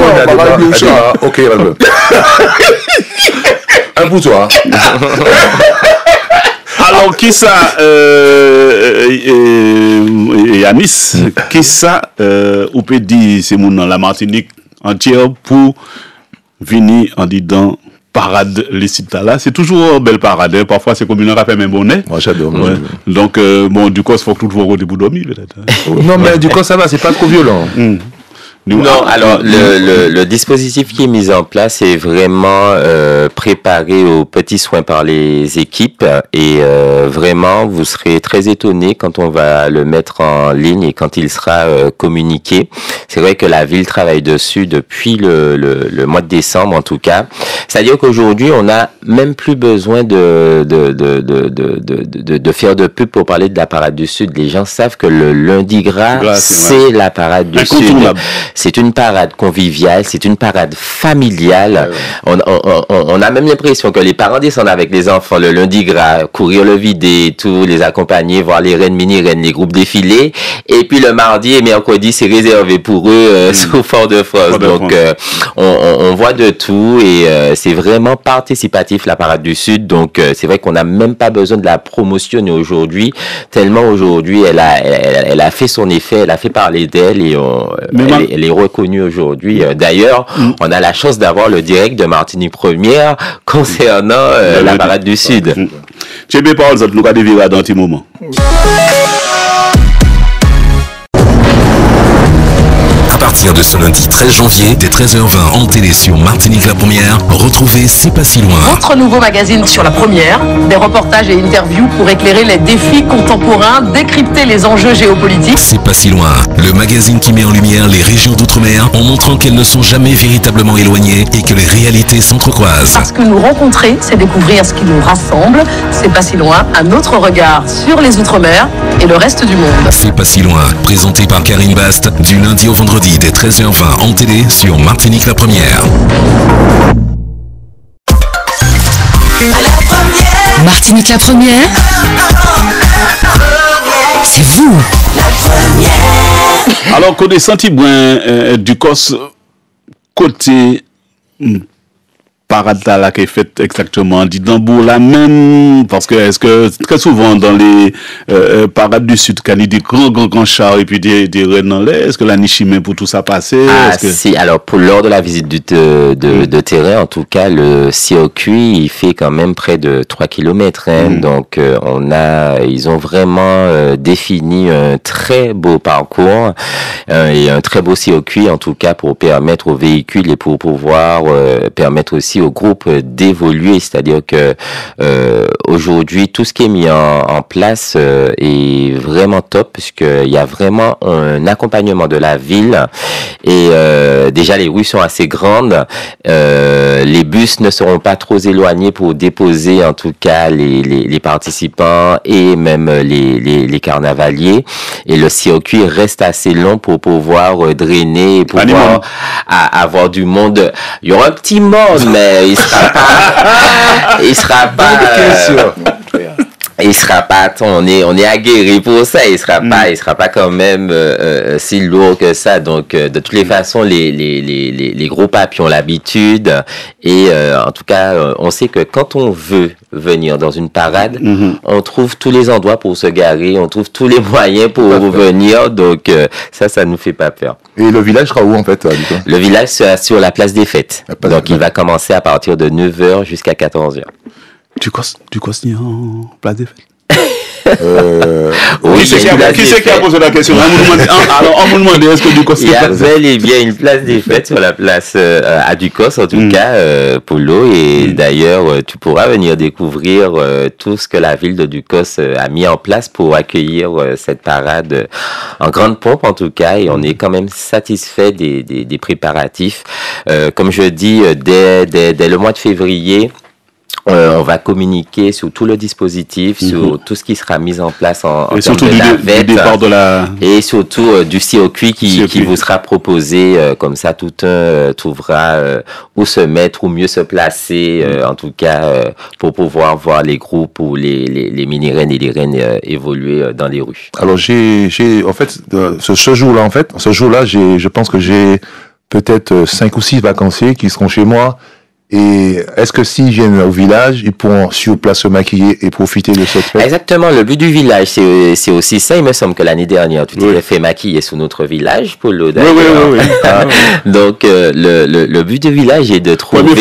Ok, un pour toi. Alors, qui ça, Yanis, qui ça, ou peut dire, c'est mon nom, la Martinique entière pour venir en disant parade les sites là, c'est toujours belle parade, hein. Parfois c'est comme une rappel même bonnet. Moi j'adore. Ouais. Donc, bon, du coup, il faut que tout le monde pour dormir peut-être. Non, mais du coup, ça va, c'est pas trop violent. Non, alors le dispositif qui est mis en place est vraiment préparé aux petits soins par les équipes et vraiment vous serez très étonnés quand on va le mettre en ligne et quand il sera communiqué. C'est vrai que la ville travaille dessus depuis le mois de décembre en tout cas. C'est-à-dire qu'aujourd'hui on n'a même plus besoin de faire de pub pour parler de la parade du Sud. Les gens savent que le lundi gras c'est la parade du Sud. C'est une parade conviviale, c'est une parade familiale. On a même l'impression que les parents descendent avec les enfants le lundi gras, courir le vider, tout, les accompagner, voir les reines, mini-reines, les groupes défiler. Et puis le mardi et mercredi, c'est réservé pour eux sous Fort-de-France. Donc, on voit de tout et c'est vraiment participatif la parade du Sud. Donc, c'est vrai qu'on n'a même pas besoin de la promotionner aujourd'hui, tellement aujourd'hui, elle a fait son effet, elle a fait parler d'elle et elle est reconnue aujourd'hui. D'ailleurs, on a la chance d'avoir le direct de Martinique Première concernant la parade du Sud. Tu peux pas nous garder vivre dans un petit moment. À partir de ce lundi 13 janvier, dès 13h20 en télé sur Martinique la Première, retrouvez C'est pas si loin. Votre nouveau magazine sur la Première, des reportages et interviews pour éclairer les défis contemporains, décrypter les enjeux géopolitiques. C'est pas si loin, le magazine qui met en lumière les régions d'outre-mer en montrant qu'elles ne sont jamais véritablement éloignées et que les réalités s'entrecroisent. Parce que nous rencontrer, c'est découvrir ce qui nous rassemble. C'est pas si loin, un autre regard sur les outre-mer et le reste du monde. C'est pas si loin, présenté par Karine Bast, du lundi au vendredi dès 13h20 en télé sur Martinique la Première. Martinique la Première, c'est vous. Alors, connaissant Tibouin du COS, côté parade là qui est faite exactement dit Dambour la même parce que est-ce que très souvent dans les parades du sud quand il y a des grands chars et puis des rennes dans l'air, est-ce que la Nichimé pour tout ça passer? Si, alors pour lors de la visite de terrain, en tout cas le circuit il fait quand même près de 3 km donc ils ont vraiment défini un très beau parcours et un très beau circuit en tout cas pour permettre aux véhicules et pour pouvoir permettre aussi au groupe d'évoluer, c'est-à-dire que aujourd'hui tout ce qui est mis en place est vraiment top puisqu'il y a vraiment un accompagnement de la ville et déjà les rues sont assez grandes, les bus ne seront pas trop éloignés pour déposer en tout cas les participants et même les carnavaliers et le circuit reste assez long pour pouvoir drainer et pouvoir avoir du monde. Il y aura un petit monde mais il sera pas on est aguerri pour ça, il sera pas quand même si lourd que ça, donc de toutes les façons les gros papis ont l'habitude et en tout cas on sait que quand on veut venir dans une parade, on trouve tous les endroits pour se garer, on trouve tous les moyens pour venir, donc ça nous fait pas peur. Et le village sera où en fait? Le village sera sur la place des fêtes, donc il va commencer à partir de 9h jusqu'à 14h. Tu costes en place des fêtes? Oui, qui c'est qui a posé la question? On me demande est-ce que Ducos il y a bel et bien une place des fêtes sur la place à Ducos en tout cas Polo et d'ailleurs tu pourras venir découvrir tout ce que la ville de Ducos a mis en place pour accueillir cette parade en grande pompe en tout cas et on est quand même satisfait des préparatifs. Comme je dis dès le mois de février on va communiquer sur tout le dispositif, sur tout ce qui sera mis en place en termes de navette, du départ de la... et surtout du circuit qui vous sera proposé, comme ça tout un trouvera où se mettre, où mieux se placer, en tout cas pour pouvoir voir les groupes ou les mini-rennes et les rennes évoluer dans les rues. Alors j'ai en fait ce jour-là je pense que j'ai peut-être 5 ou 6 vacanciers qui seront chez moi. Et est-ce que s'ils viennent au village, ils pourront sur place se maquiller et profiter de cette fête? Exactement, le but du village, c'est aussi ça. Il me semble que l'année dernière, tu t'es fait maquiller sous notre village, Polo, d'ailleurs. Oui. Donc, le but du village est de trouver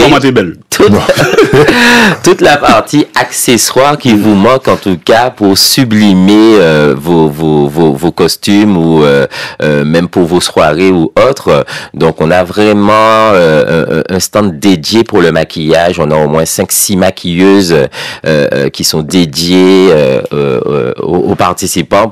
toute la partie accessoire qui vous manque, en tout cas, pour sublimer vos costumes ou même pour vos soirées ou autres. Donc, on a vraiment un stand dédié pour le maquillage. On a au moins 5-6 maquilleuses qui sont dédiées aux participants.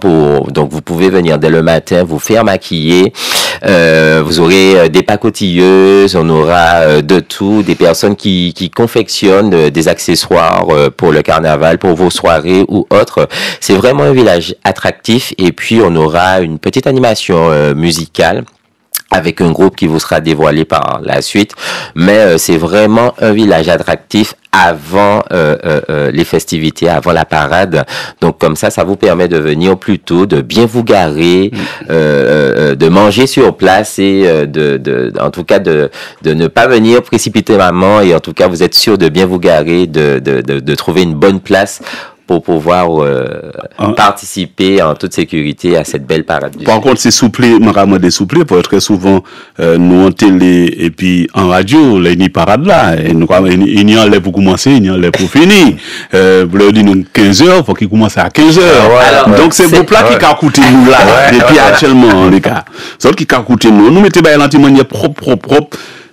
Donc, vous pouvez venir dès le matin, vous faire maquiller. Vous aurez des pacotilleuses, on aura de tout, des personnes qui confectionnent des accessoires pour le carnaval, pour vos soirées ou autres. C'est vraiment un village attractif et puis on aura une petite animation musicale avec un groupe qui vous sera dévoilé par la suite, mais c'est vraiment un village attractif avant les festivités, avant la parade. Donc comme ça vous permet de venir plus tôt, de bien vous garer, de manger sur place et en tout cas de ne pas venir précipitamment et en tout cas vous êtes sûr de bien vous garer, de trouver une bonne place pour pouvoir participer en toute sécurité à cette belle parade. Par contre, c'est souplé, des souplés, pour très souvent, nous en télé et puis en radio, les ni parade là, et nous, il y en a pour commencer, il y en a pour finir. Vous leur dites, nous, 15h, faut qu'il commence à 15h. Alors, donc, c'est vos plats qui ont coûté nous là, depuis actuellement, les gars. C'est qui ont coûté nous. Nous mettons l'antimonier propre.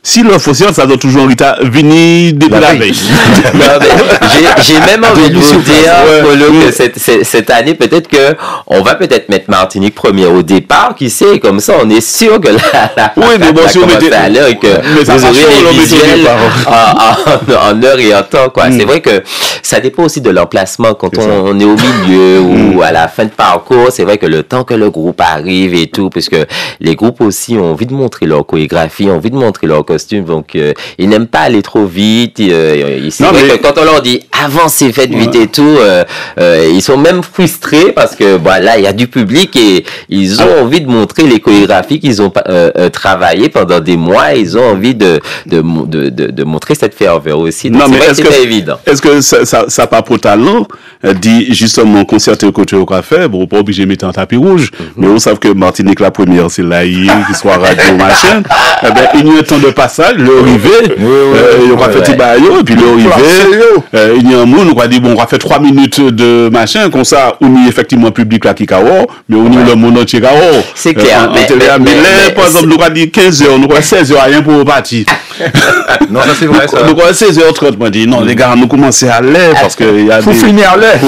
Si le fossile, ça doit toujours venir depuis la veille. J'ai même envie de vous dire, Polo, que cette année, peut-être que on va peut-être mettre Martinique première au départ, qui sait, comme ça, on est sûr que si on mettait à l'heure et que vous aurez les visuels en heure et en temps, quoi. C'est vrai que ça dépend aussi de l'emplacement. Quand on est au milieu ou à la fin de parcours, c'est vrai que le temps que le groupe arrive et tout, parce que les groupes aussi ont envie de montrer leur chorégraphie, ont envie de montrer leur costume, donc ils n'aiment pas aller trop vite. C'est vrai que quand on leur dit avancez, faites vite et tout, ils sont même frustrés parce que là il y a du public et ils ont envie de montrer les chorégraphies qu'ils ont travaillé pendant des mois. Ils ont envie de montrer cette ferveur aussi. Donc c'est vrai que c'est pas évident. Est-ce que ça pas pour talent dit justement concerter le chorégraphe, bon pas obligé de mettre un tapis rouge, mais on sait que Martinique la première c'est là qui soit radio machin. Eh ben il y a un temps de passage, le arrivé, on va faire petit baillot et puis le arrivé, il y a un monde on va dire bon on va faire 3 minutes de machin comme ça on y effectivement public là qui cao, mais on y le monde entier cao. C'est clair. Mais par exemple nous va dire 15h, nous va 16h rien pour partir. Non, ça c'est vrai ça. Donc à 16h30 moi dit non les gars nous commencer à l'air parce que il y a faut finir à l'air.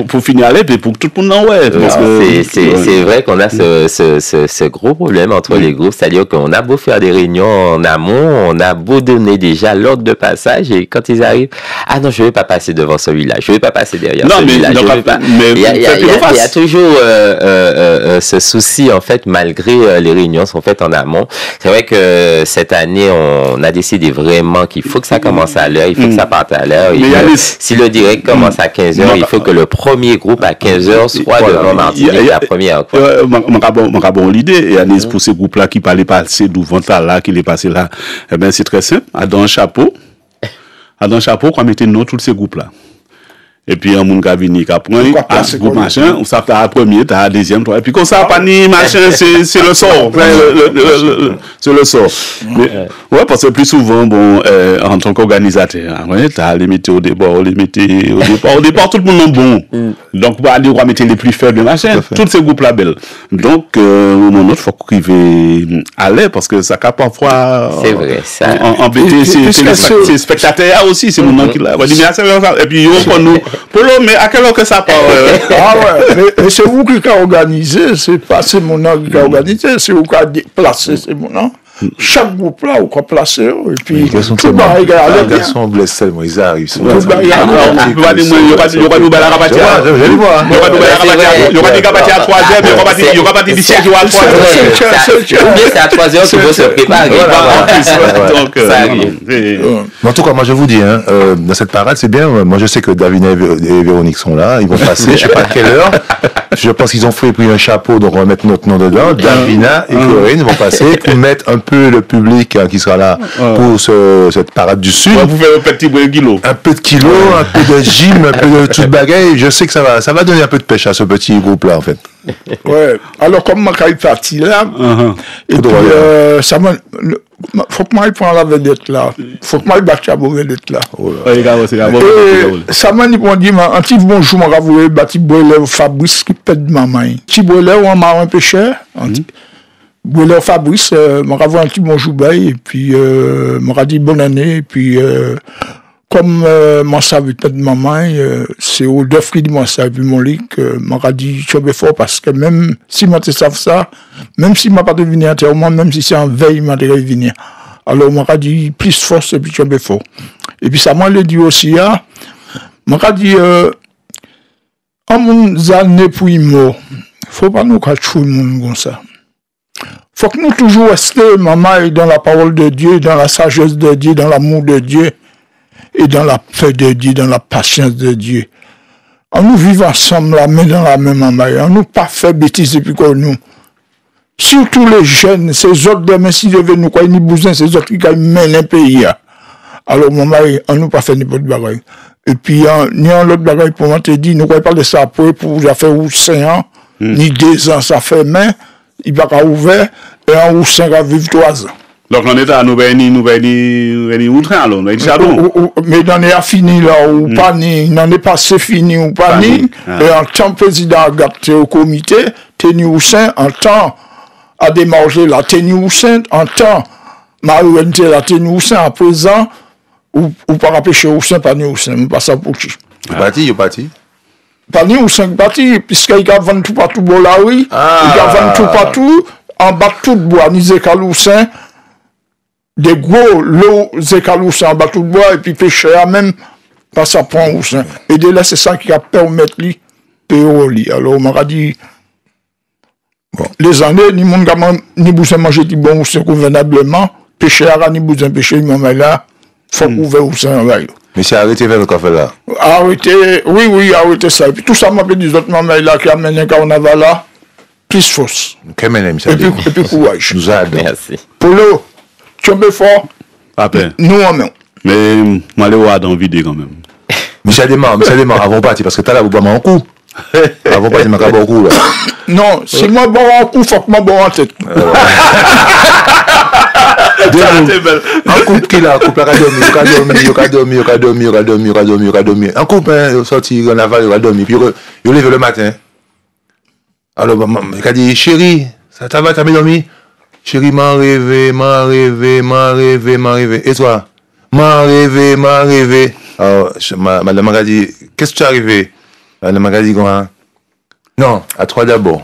Pour finir à l'air et pour que tout le monde en ouais parce que c'est vrai qu'on a ce gros problème entre les groupes, c'est-à-dire qu'on a beau faire des réunions en amont, on a beau donner déjà l'ordre de passage et quand ils arrivent, ah non, je vais pas passer devant celui-là, je vais pas passer derrière celui-là, je vais pas. Il y a toujours ce souci en fait malgré les réunions sont faites en amont. C'est vrai que cette année on a décidé vraiment qu'il faut que ça commence à l'heure, il faut que ça parte à l'heure. Si le direct commence à 15h, il faut que le premier groupe à 15h soit devant Martinique la première. Mon bon l'idée et Anis pour ces groupes là qui parlaient passer devant là qui les passé là, eh ben c'est très simple, à dans un chapeau qu'on mettait nous tous ces groupes là. Et puis un monde qui vient qui apprend groupe machin, on ça t'as premier, t'as deuxième, toi et puis comme ça pas ni machin c'est le sort, c'est le sort. Mais ouais parce que plus souvent bon en tant qu'organisateur, t'as les mettre au départ, au départ tout le monde est bon. Donc on va mettre les plus faibles machin, tous ces groupes là belles. Donc mon autre faut qu'il aller parce que ça cap parfois c'est vrai ça embêter c'est spectateurs aussi c'est mon nom qui là. On dit mais et puis on prend nous Polo, mais à quelle heure que ça part Ah ouais, mais c'est vous qui avez organisé, c'est pas c'est mon nom qui a organisé, c'est vous qui avez placé, c'est mon nom. Chaque groupe là, on peut placer, et puis tout le monde regarde. Les garçons blessent seulement, ils arrivent. Il y aura nous la rabatia. Il y aura des rabatia à 3h, il y aura pas des sièges à 3h. Ou bien c'est à 3h qu'il faut se préparer. En tout cas, moi je vous dis, dans cette parade, c'est bien. Moi je sais que Davina et Véronique sont là, ils vont passer, je sais pas à quelle heure. Je pense qu'ils ont pris un chapeau, donc on va mettre notre nom dedans. Davina et Corinne vont passer pour mettre un peu le public qui sera là pour cette parade du Sud. Vous faites un petit kilo. Un peu de kilo, un peu de gym, un peu de tout bagaille. Je sais que ça va donner un peu de pêche à ce petit groupe-là, en fait. Ouais. Alors, comme ma carrière partie là, et puis, ça m'a. Faut que moi prenne la vedette là. Faut que moi batte la vedette là. Ça m'a dit un petit bonjour, moi vous bâti boiler Fabrice qui pète maman. Petit boiler ou un marin pêcheur. Boiler Fabrice, m'a un petit bonjour bail et puis m'a dit bonne année et puis comme moi savais peut-être maman c'est au deux fruits de moi ça et puis mon lit m'a dit je vais fort parce que même si moi te savent ça même si m'a pas devenu entièrement même si c'est en veille m'a devait venir alors m'a dit plus force et puis je vais fort et puis ça m'a le dit aussi m'a dit en mon années pour mort faut pas nous cacher monde comme ça. Faut que nous toujours restions, maman, dans la parole de Dieu, dans la sagesse de Dieu, dans l'amour de Dieu, et dans la paix de Dieu, dans la patience de Dieu. On nous vivons ensemble, la main dans la main, maman. On nous pas fait bêtises depuis que nous. Surtout les jeunes, ces autres demain, si je veux nous quoi, ni besoin, ces autres qui mènent un pays. Alors, maman, on nous pas fait n'importe quoi. Et puis, ni un autre bagage pour moi te dire, nous quoi, pas de ça pour ça fait 5 ans, ni 2 ans, ça fait main. Il va pas ouvert et un ou 5 à vivre 3 ans. Donc l'on est à nous outre alors, mais on est à fini là ou pas ni, n'en est pas c'est fini ou pas ni. Et en tant président a gâté au comité, tenu ou saint en temps à démarger la tenu ou saint en temps Marie-Wenté la tenu ou saint à présent ou pas rappeler ou saint pas ni ou saint, pas ça pour qui. Parti. Pas ni ou 5 parties, puisqu'il y a 20 tout partout, il y a 20 tout partout, en bas tout bois, ni Zécaloussin, des gros lots Zécaloussin en bas tout bois, et puis pêcheur même, pas ça prend ou ça. Et de là, c'est ça qui a permis de payer. Alors, on m'a dit, bon, les années, ni mon gamin, ni bousse manger du bon ou c'est convenablement, pêcher à Ranibousin, pêcher maman là, faut ouvrir au sein là. Mais c'est arrêté vers le café là. Arrêté, oui, arrêté ça. Et puis tout ça m'a fait des autres mamans là qui amènent un carnaval là, plus force. Et puis courage. Nous aide. Merci. Polo, tu es fort. Après. Nous en main. Mais moi, je vais dans vidéo quand même. Michel Desmar, avant partir, parce que t'as là, vous boire un coup. Avant partir, je vais un coup là. Non, si moi boire un coup, faut que moi boire en tête. Un couple qui là, couple a dormi. Un couple, sorti, on a dormi, puis il lève le matin. Alors, il a dit, chérie, ça va, t'as bien dormi? Chérie, m'a rêvé. Et toi? M'a rêvé. Alors, madame m'a dit, qu'est-ce que tu es arrivé? Madame m'a dit, non, à toi d'abord.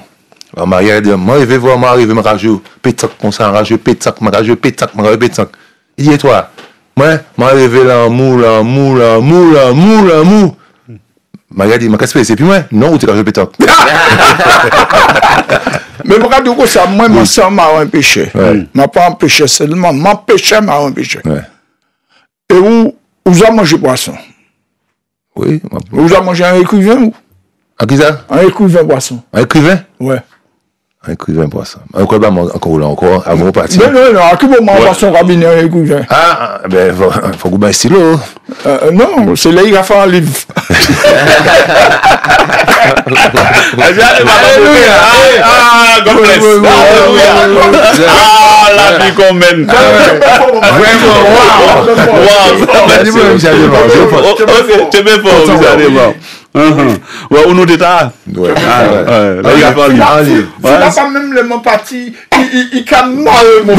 Alors, m'a rêvé, m'a rajouté, pétac, comme ça, rajouté, pétac. Il dit, et toi? Moi, m'a rêvé l'amour. M'a dit, qu'est-ce que c'est? Puis moi, non, ou t'es rajouté pétac? Mais regarde ça, moi, je suis un péché. Je ne pas un péché seulement, je péché, un péché. Et où a mangé poisson? Oui. Où a mangé un écrivain? À qui ça? Un écrivain poisson. Un écrivain? Ouais. Un écrivain poisson. Encore, avant de partir. Non, à quel moment poisson cabinet un écrivain? Ah, ben, faut que un stylo. Non, c'est là qu'il a fait un livre. God bless. Ah, la vie qu'on mène. Vraiment, wow. Tu m'es fort, vous allez voir. Ouais, on nous détaille. Ouais. Là, il a pas livre. Il n'a pas même le mot parti. Il calme mal mon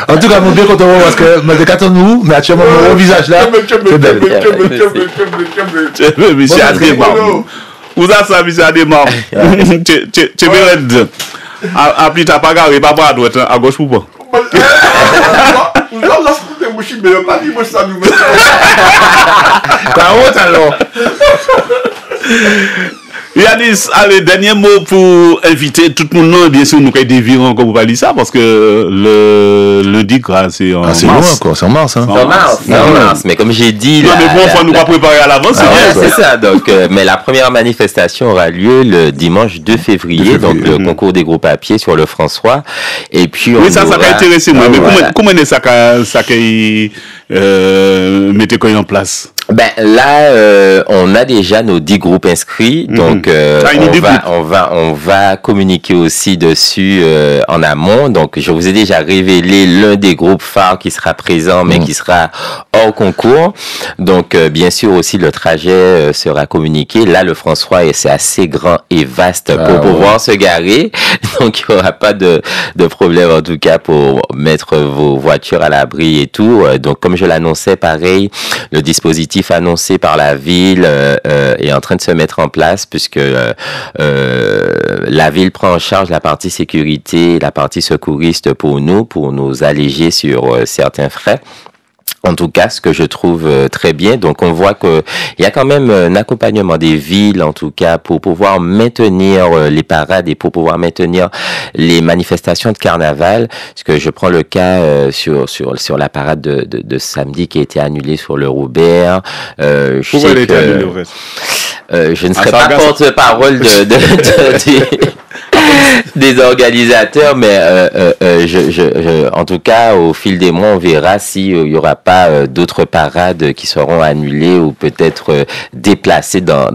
En tout cas, je suis bien content parce que je suis content de nous, mais actuellement, mon visage là, c'est belle. Monsieur Adémar. Vous avez ça, monsieur Adémar. Tu me dis. Après, tu n'as pas garé, pas à droite, à gauche ou pas? Alors. Yannis, allez, dernier mot pour inviter tout le monde. Bien sûr, nous avons des virons comme vous parlez ça, parce que le DICRA, c'est en mars. C'est loin encore, c'est en mars. Hein. En mars, mais comme j'ai dit... Non, mais bon, il faut nous pas préparer à l'avance, c'est bien. C'est ça, donc, mais la première manifestation aura lieu le dimanche 2 février, donc le concours des groupes à pied sur le François. Et puis, oui, ça m'a intéressé, moi. Mais comment est-ce que mettez quoi en place? Ben là, on a déjà nos 10 groupes inscrits, donc on va communiquer aussi dessus en amont. Donc je vous ai déjà révélé l'un des groupes phares qui sera présent, mais qui sera hors concours. Donc bien sûr aussi le trajet sera communiqué. Là, le François, c'est assez grand et vaste pour pouvoir se garer, donc il n'y aura pas de problème en tout cas pour mettre vos voitures à l'abri et tout. Donc comme je l'annonçais, pareil, le dispositif annoncé par la ville est en train de se mettre en place puisque la ville prend en charge la partie sécurité, la partie secouriste pour nous alléger sur certains frais. En tout cas, ce que je trouve très bien. Donc, on voit que il y a quand même un accompagnement des villes, en tout cas, pour pouvoir maintenir les parades et pour pouvoir maintenir les manifestations de carnaval. Parce que je prends le cas sur la parade de samedi qui a été annulée sur le Robert. Pourquoi elle a été annulée, au reste? Je ne serai pas porte-parole des organisateurs, mais en tout cas, au fil des mois, on verra s'il y aura pas d'autres parades qui seront annulées ou peut-être déplacées dans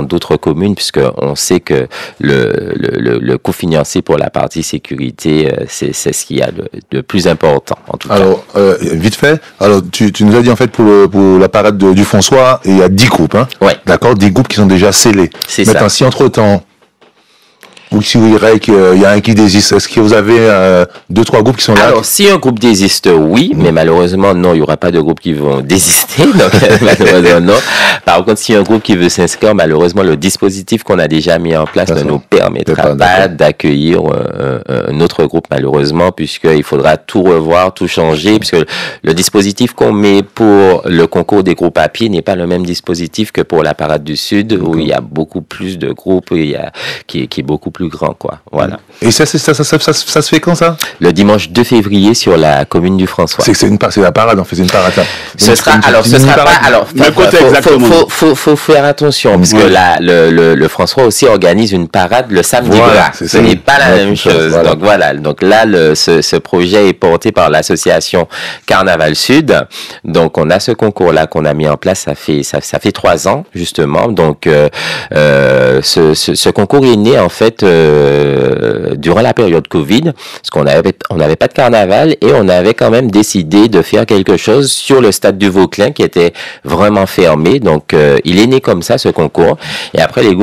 d'autres communes, puisque on sait que le coût financier pour la partie sécurité, c'est ce qu'il y a de plus important, en tout cas. Alors, vite fait, alors tu nous as dit en fait pour la parade du François, il y a 10 groupes, hein? Ouais. D'accord, 10 groupes qui sont déjà scellés. C'est maintenant, ça. si entre-temps, ou si vous direz qu'il y a un qui désiste, est-ce que vous avez 2-3 groupes qui sont là? Alors, si un groupe désiste, oui, mais malheureusement, non, il n'y aura pas de groupe qui vont désister, donc malheureusement, non. Par contre, si un groupe qui veut s'inscrire, malheureusement, le dispositif qu'on a déjà mis en place ne nous permettra pas d'accueillir un autre groupe, malheureusement, puisqu'il faudra tout revoir, tout changer, puisque le dispositif qu'on met pour le concours des groupes à pied n'est pas le même dispositif que pour la Parade du Sud, où il y a beaucoup plus de groupes, qui est beaucoup plus grand, quoi. Voilà. Et ça se fait quand, ça? Le dimanche 2 février sur la commune du François. C'est la parade, on faisait une parade. Ce sera pas, alors, faut faire attention, parce que le François aussi organise une parade le samedi gras. Ce n'est pas la même chose. Voilà. Donc voilà. Donc là, ce projet est porté par l'association Carnaval Sud. Donc on a ce concours-là qu'on a mis en place. Ça fait 3 ans, justement. Donc, ce concours est né, en fait, durant la période Covid, parce qu'on n'avait pas de carnaval et on avait quand même décidé de faire quelque chose sur le stade du Vauclin qui était vraiment fermé. Donc, il est né comme ça, ce concours. Et après, les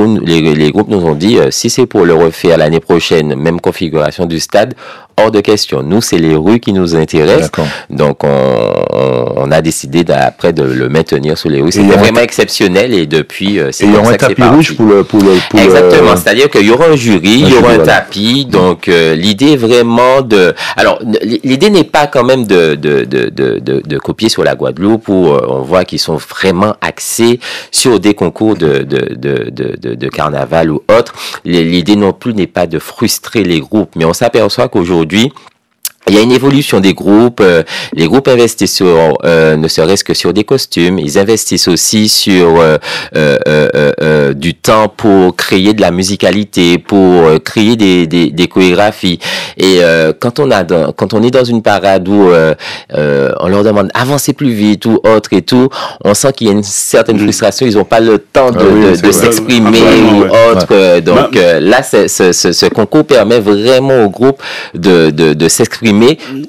groupes nous ont dit, si c'est pour le refaire l'année prochaine, même configuration du stade, hors de question. Nous, c'est les rues qui nous intéressent. Donc, on a décidé d'après de le maintenir sur les rues. C'était vraiment exceptionnel et depuis, c'est comme ça que c'est parti. Il y aura un tapis rouge pour le... Exactement. C'est-à-dire qu'il y aura un jury, il y aura un tapis. Donc, l'idée est vraiment de... Alors, l'idée n'est pas quand même de copier sur la Guadeloupe où on voit qu'ils sont vraiment axés sur des concours de carnaval ou autre. L'idée non plus n'est pas de frustrer les groupes, mais on s'aperçoit qu'aujourd'hui, il y a une évolution des groupes. Les groupes investissent ne serait-ce que sur des costumes. Ils investissent aussi sur du temps pour créer de la musicalité, pour créer des chorégraphies. Et quand on est dans une parade où on leur demande avancez plus vite ou autre et tout, on sent qu'il y a une certaine frustration. Ils n'ont pas le temps de s'exprimer ou autre. Donc là, ce concours permet vraiment au groupe de s'exprimer,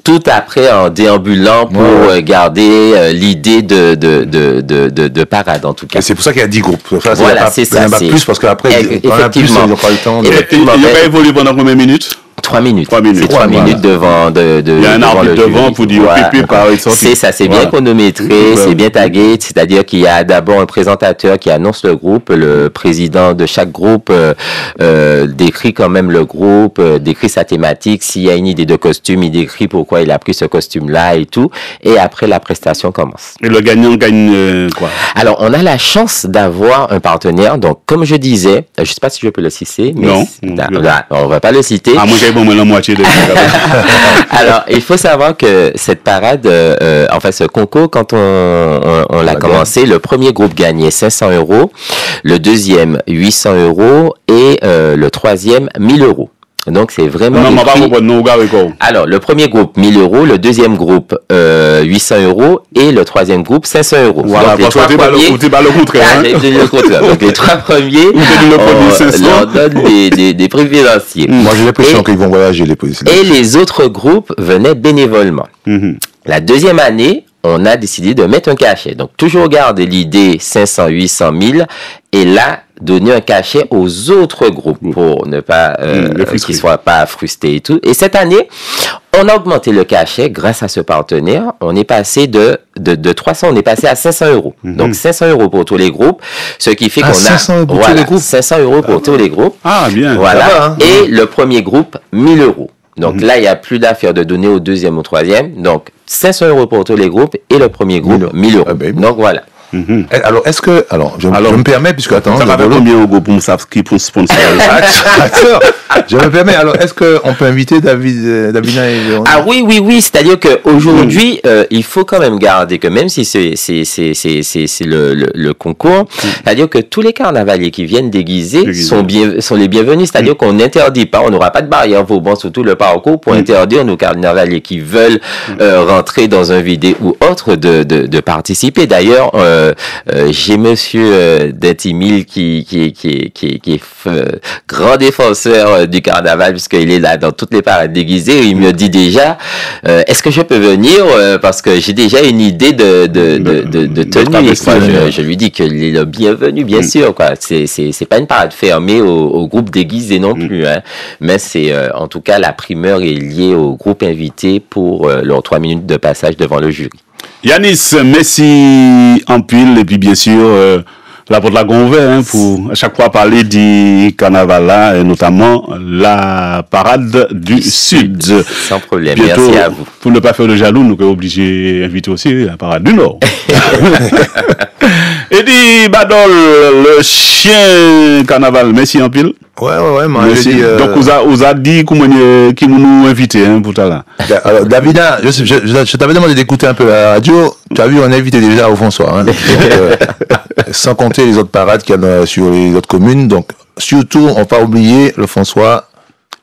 tout après en déambulant pour garder l'idée de parade, en tout cas. Et c'est pour ça qu'il y a 10 groupes. Voilà, c'est ça. Il y en a plus parce qu'après, effectivement, ils n'ont pas le temps. Il n'y a pas évolué pendant combien de minutes? 3 minutes. 3 minutes. C'est 3 minutes devant il y a un arbitre devant pour dire pipi par exemple. C'est ça, c'est bien chronométré, c'est bien tagué, c'est-à-dire qu'il y a d'abord un présentateur qui annonce le groupe, le président de chaque groupe décrit quand même le groupe, décrit sa thématique, s'il y a une idée de costume, il décrit pourquoi il a pris ce costume-là et tout, et après la prestation commence. Et le gagnant gagne quoi? Alors, on a la chance d'avoir un partenaire, donc comme je disais, je sais pas si je peux le citer, mais on va pas le citer. La moitié de Alors, il faut savoir que cette parade, enfin ce concours, quand on l'a commencé, le premier groupe gagnait 500 €, le deuxième 800 € et le troisième 1000 €. Donc, c'est vraiment... Alors, le premier groupe, 1000 €, le deuxième groupe, 800 € et le troisième groupe, 500 €. Voilà, parce que t'es pas le contraire. Donc, les 3 premiers, on leur donne des préférenciers. Moi, j'ai l'impression qu'ils vont voyager, les policiers. Et les autres groupes venaient bénévolement. La deuxième année, on a décidé de mettre un cachet. Donc, toujours garder l'idée 500, 800, 1000 et là, donner un cachet aux autres groupes pour ne pas qu'ils ne soient pas frustrés et tout. Et cette année, on a augmenté le cachet grâce à ce partenaire. On est passé de 300, on est passé à 500 €. Donc 500 € pour tous les groupes, ce qui fait qu'on a 500 € pour tous les groupes. 500 € pour tous les groupes. Ah bien. Voilà. Ça va, hein. Et le premier groupe 1000 €. Donc là, il n'y a plus d'affaire de donner au deuxième ou au troisième. Donc 500 € pour tous les groupes et le premier groupe 1000 €. Donc voilà. Alors, est-ce que... je me permets, puisque... Attends, ça va faire combien au groupe pour sponsoriser? Je me permets, alors, est-ce qu'on peut inviter Davina et Véronique? Ah oui, c'est-à-dire qu'aujourd'hui, il faut quand même garder que même si c'est le concours, c'est-à-dire que tous les carnavaliers qui viennent déguisés sont les bienvenus, c'est-à-dire qu'on n'interdit pas, on n'aura pas de barrière Vauban sur tout le parcours pour interdire nos carnavaliers qui veulent rentrer dans un vidéo ou autre de participer. D'ailleurs, j'ai monsieur Dentimil qui est grand défenseur du carnaval puisqu'il est là dans toutes les parades déguisées. Il me dit déjà est-ce que je peux venir parce que j'ai déjà une idée de tenue. Je lui dis qu'il est le bienvenu, bien sûr, quoi. C'est pas une parade fermée au groupe déguisé non plus, hein. Mais c'est en tout cas la primeur est liée au groupe invité pour leurs 3 minutes de passage devant le jury. Yanis, merci en pile et puis bien sûr la porte la Gonvert pour à chaque fois parler du carnaval là et notamment la parade du Sud. Sans problème, bientôt, merci à vous. Pour ne pas faire de jaloux, nous sommes obligés d'inviter aussi la parade du Nord. Et dit, Badol, le chien carnaval, merci en pile. Ouais, moi, merci. Donc, vous a dit qui nous invité, hein, pour ça là. Alors, Davina, je t'avais demandé d'écouter un peu la radio. Tu as vu, on a invité déjà au François, hein. Sans compter les autres parades qu'il y a sur les autres communes. Donc, surtout, on va pas oublier le François.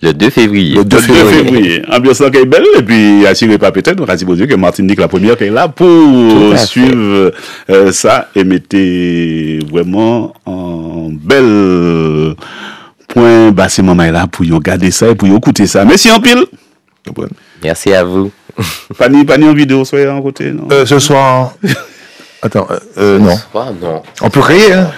Le 2 février. Le 2 février. Ambiance qui est belle, et puis assurez pas peut-être, on va dire que Martinique la première qui est là pour suivre ça et mettez vraiment en belle point bassin maman là pour regarder ça et pour écouter ça. Merci en pile. Merci à vous. Pas ni en vidéo, soyez en côté, non? Ce soir. Attends, non. Ce soir, non. On peut crier, hein?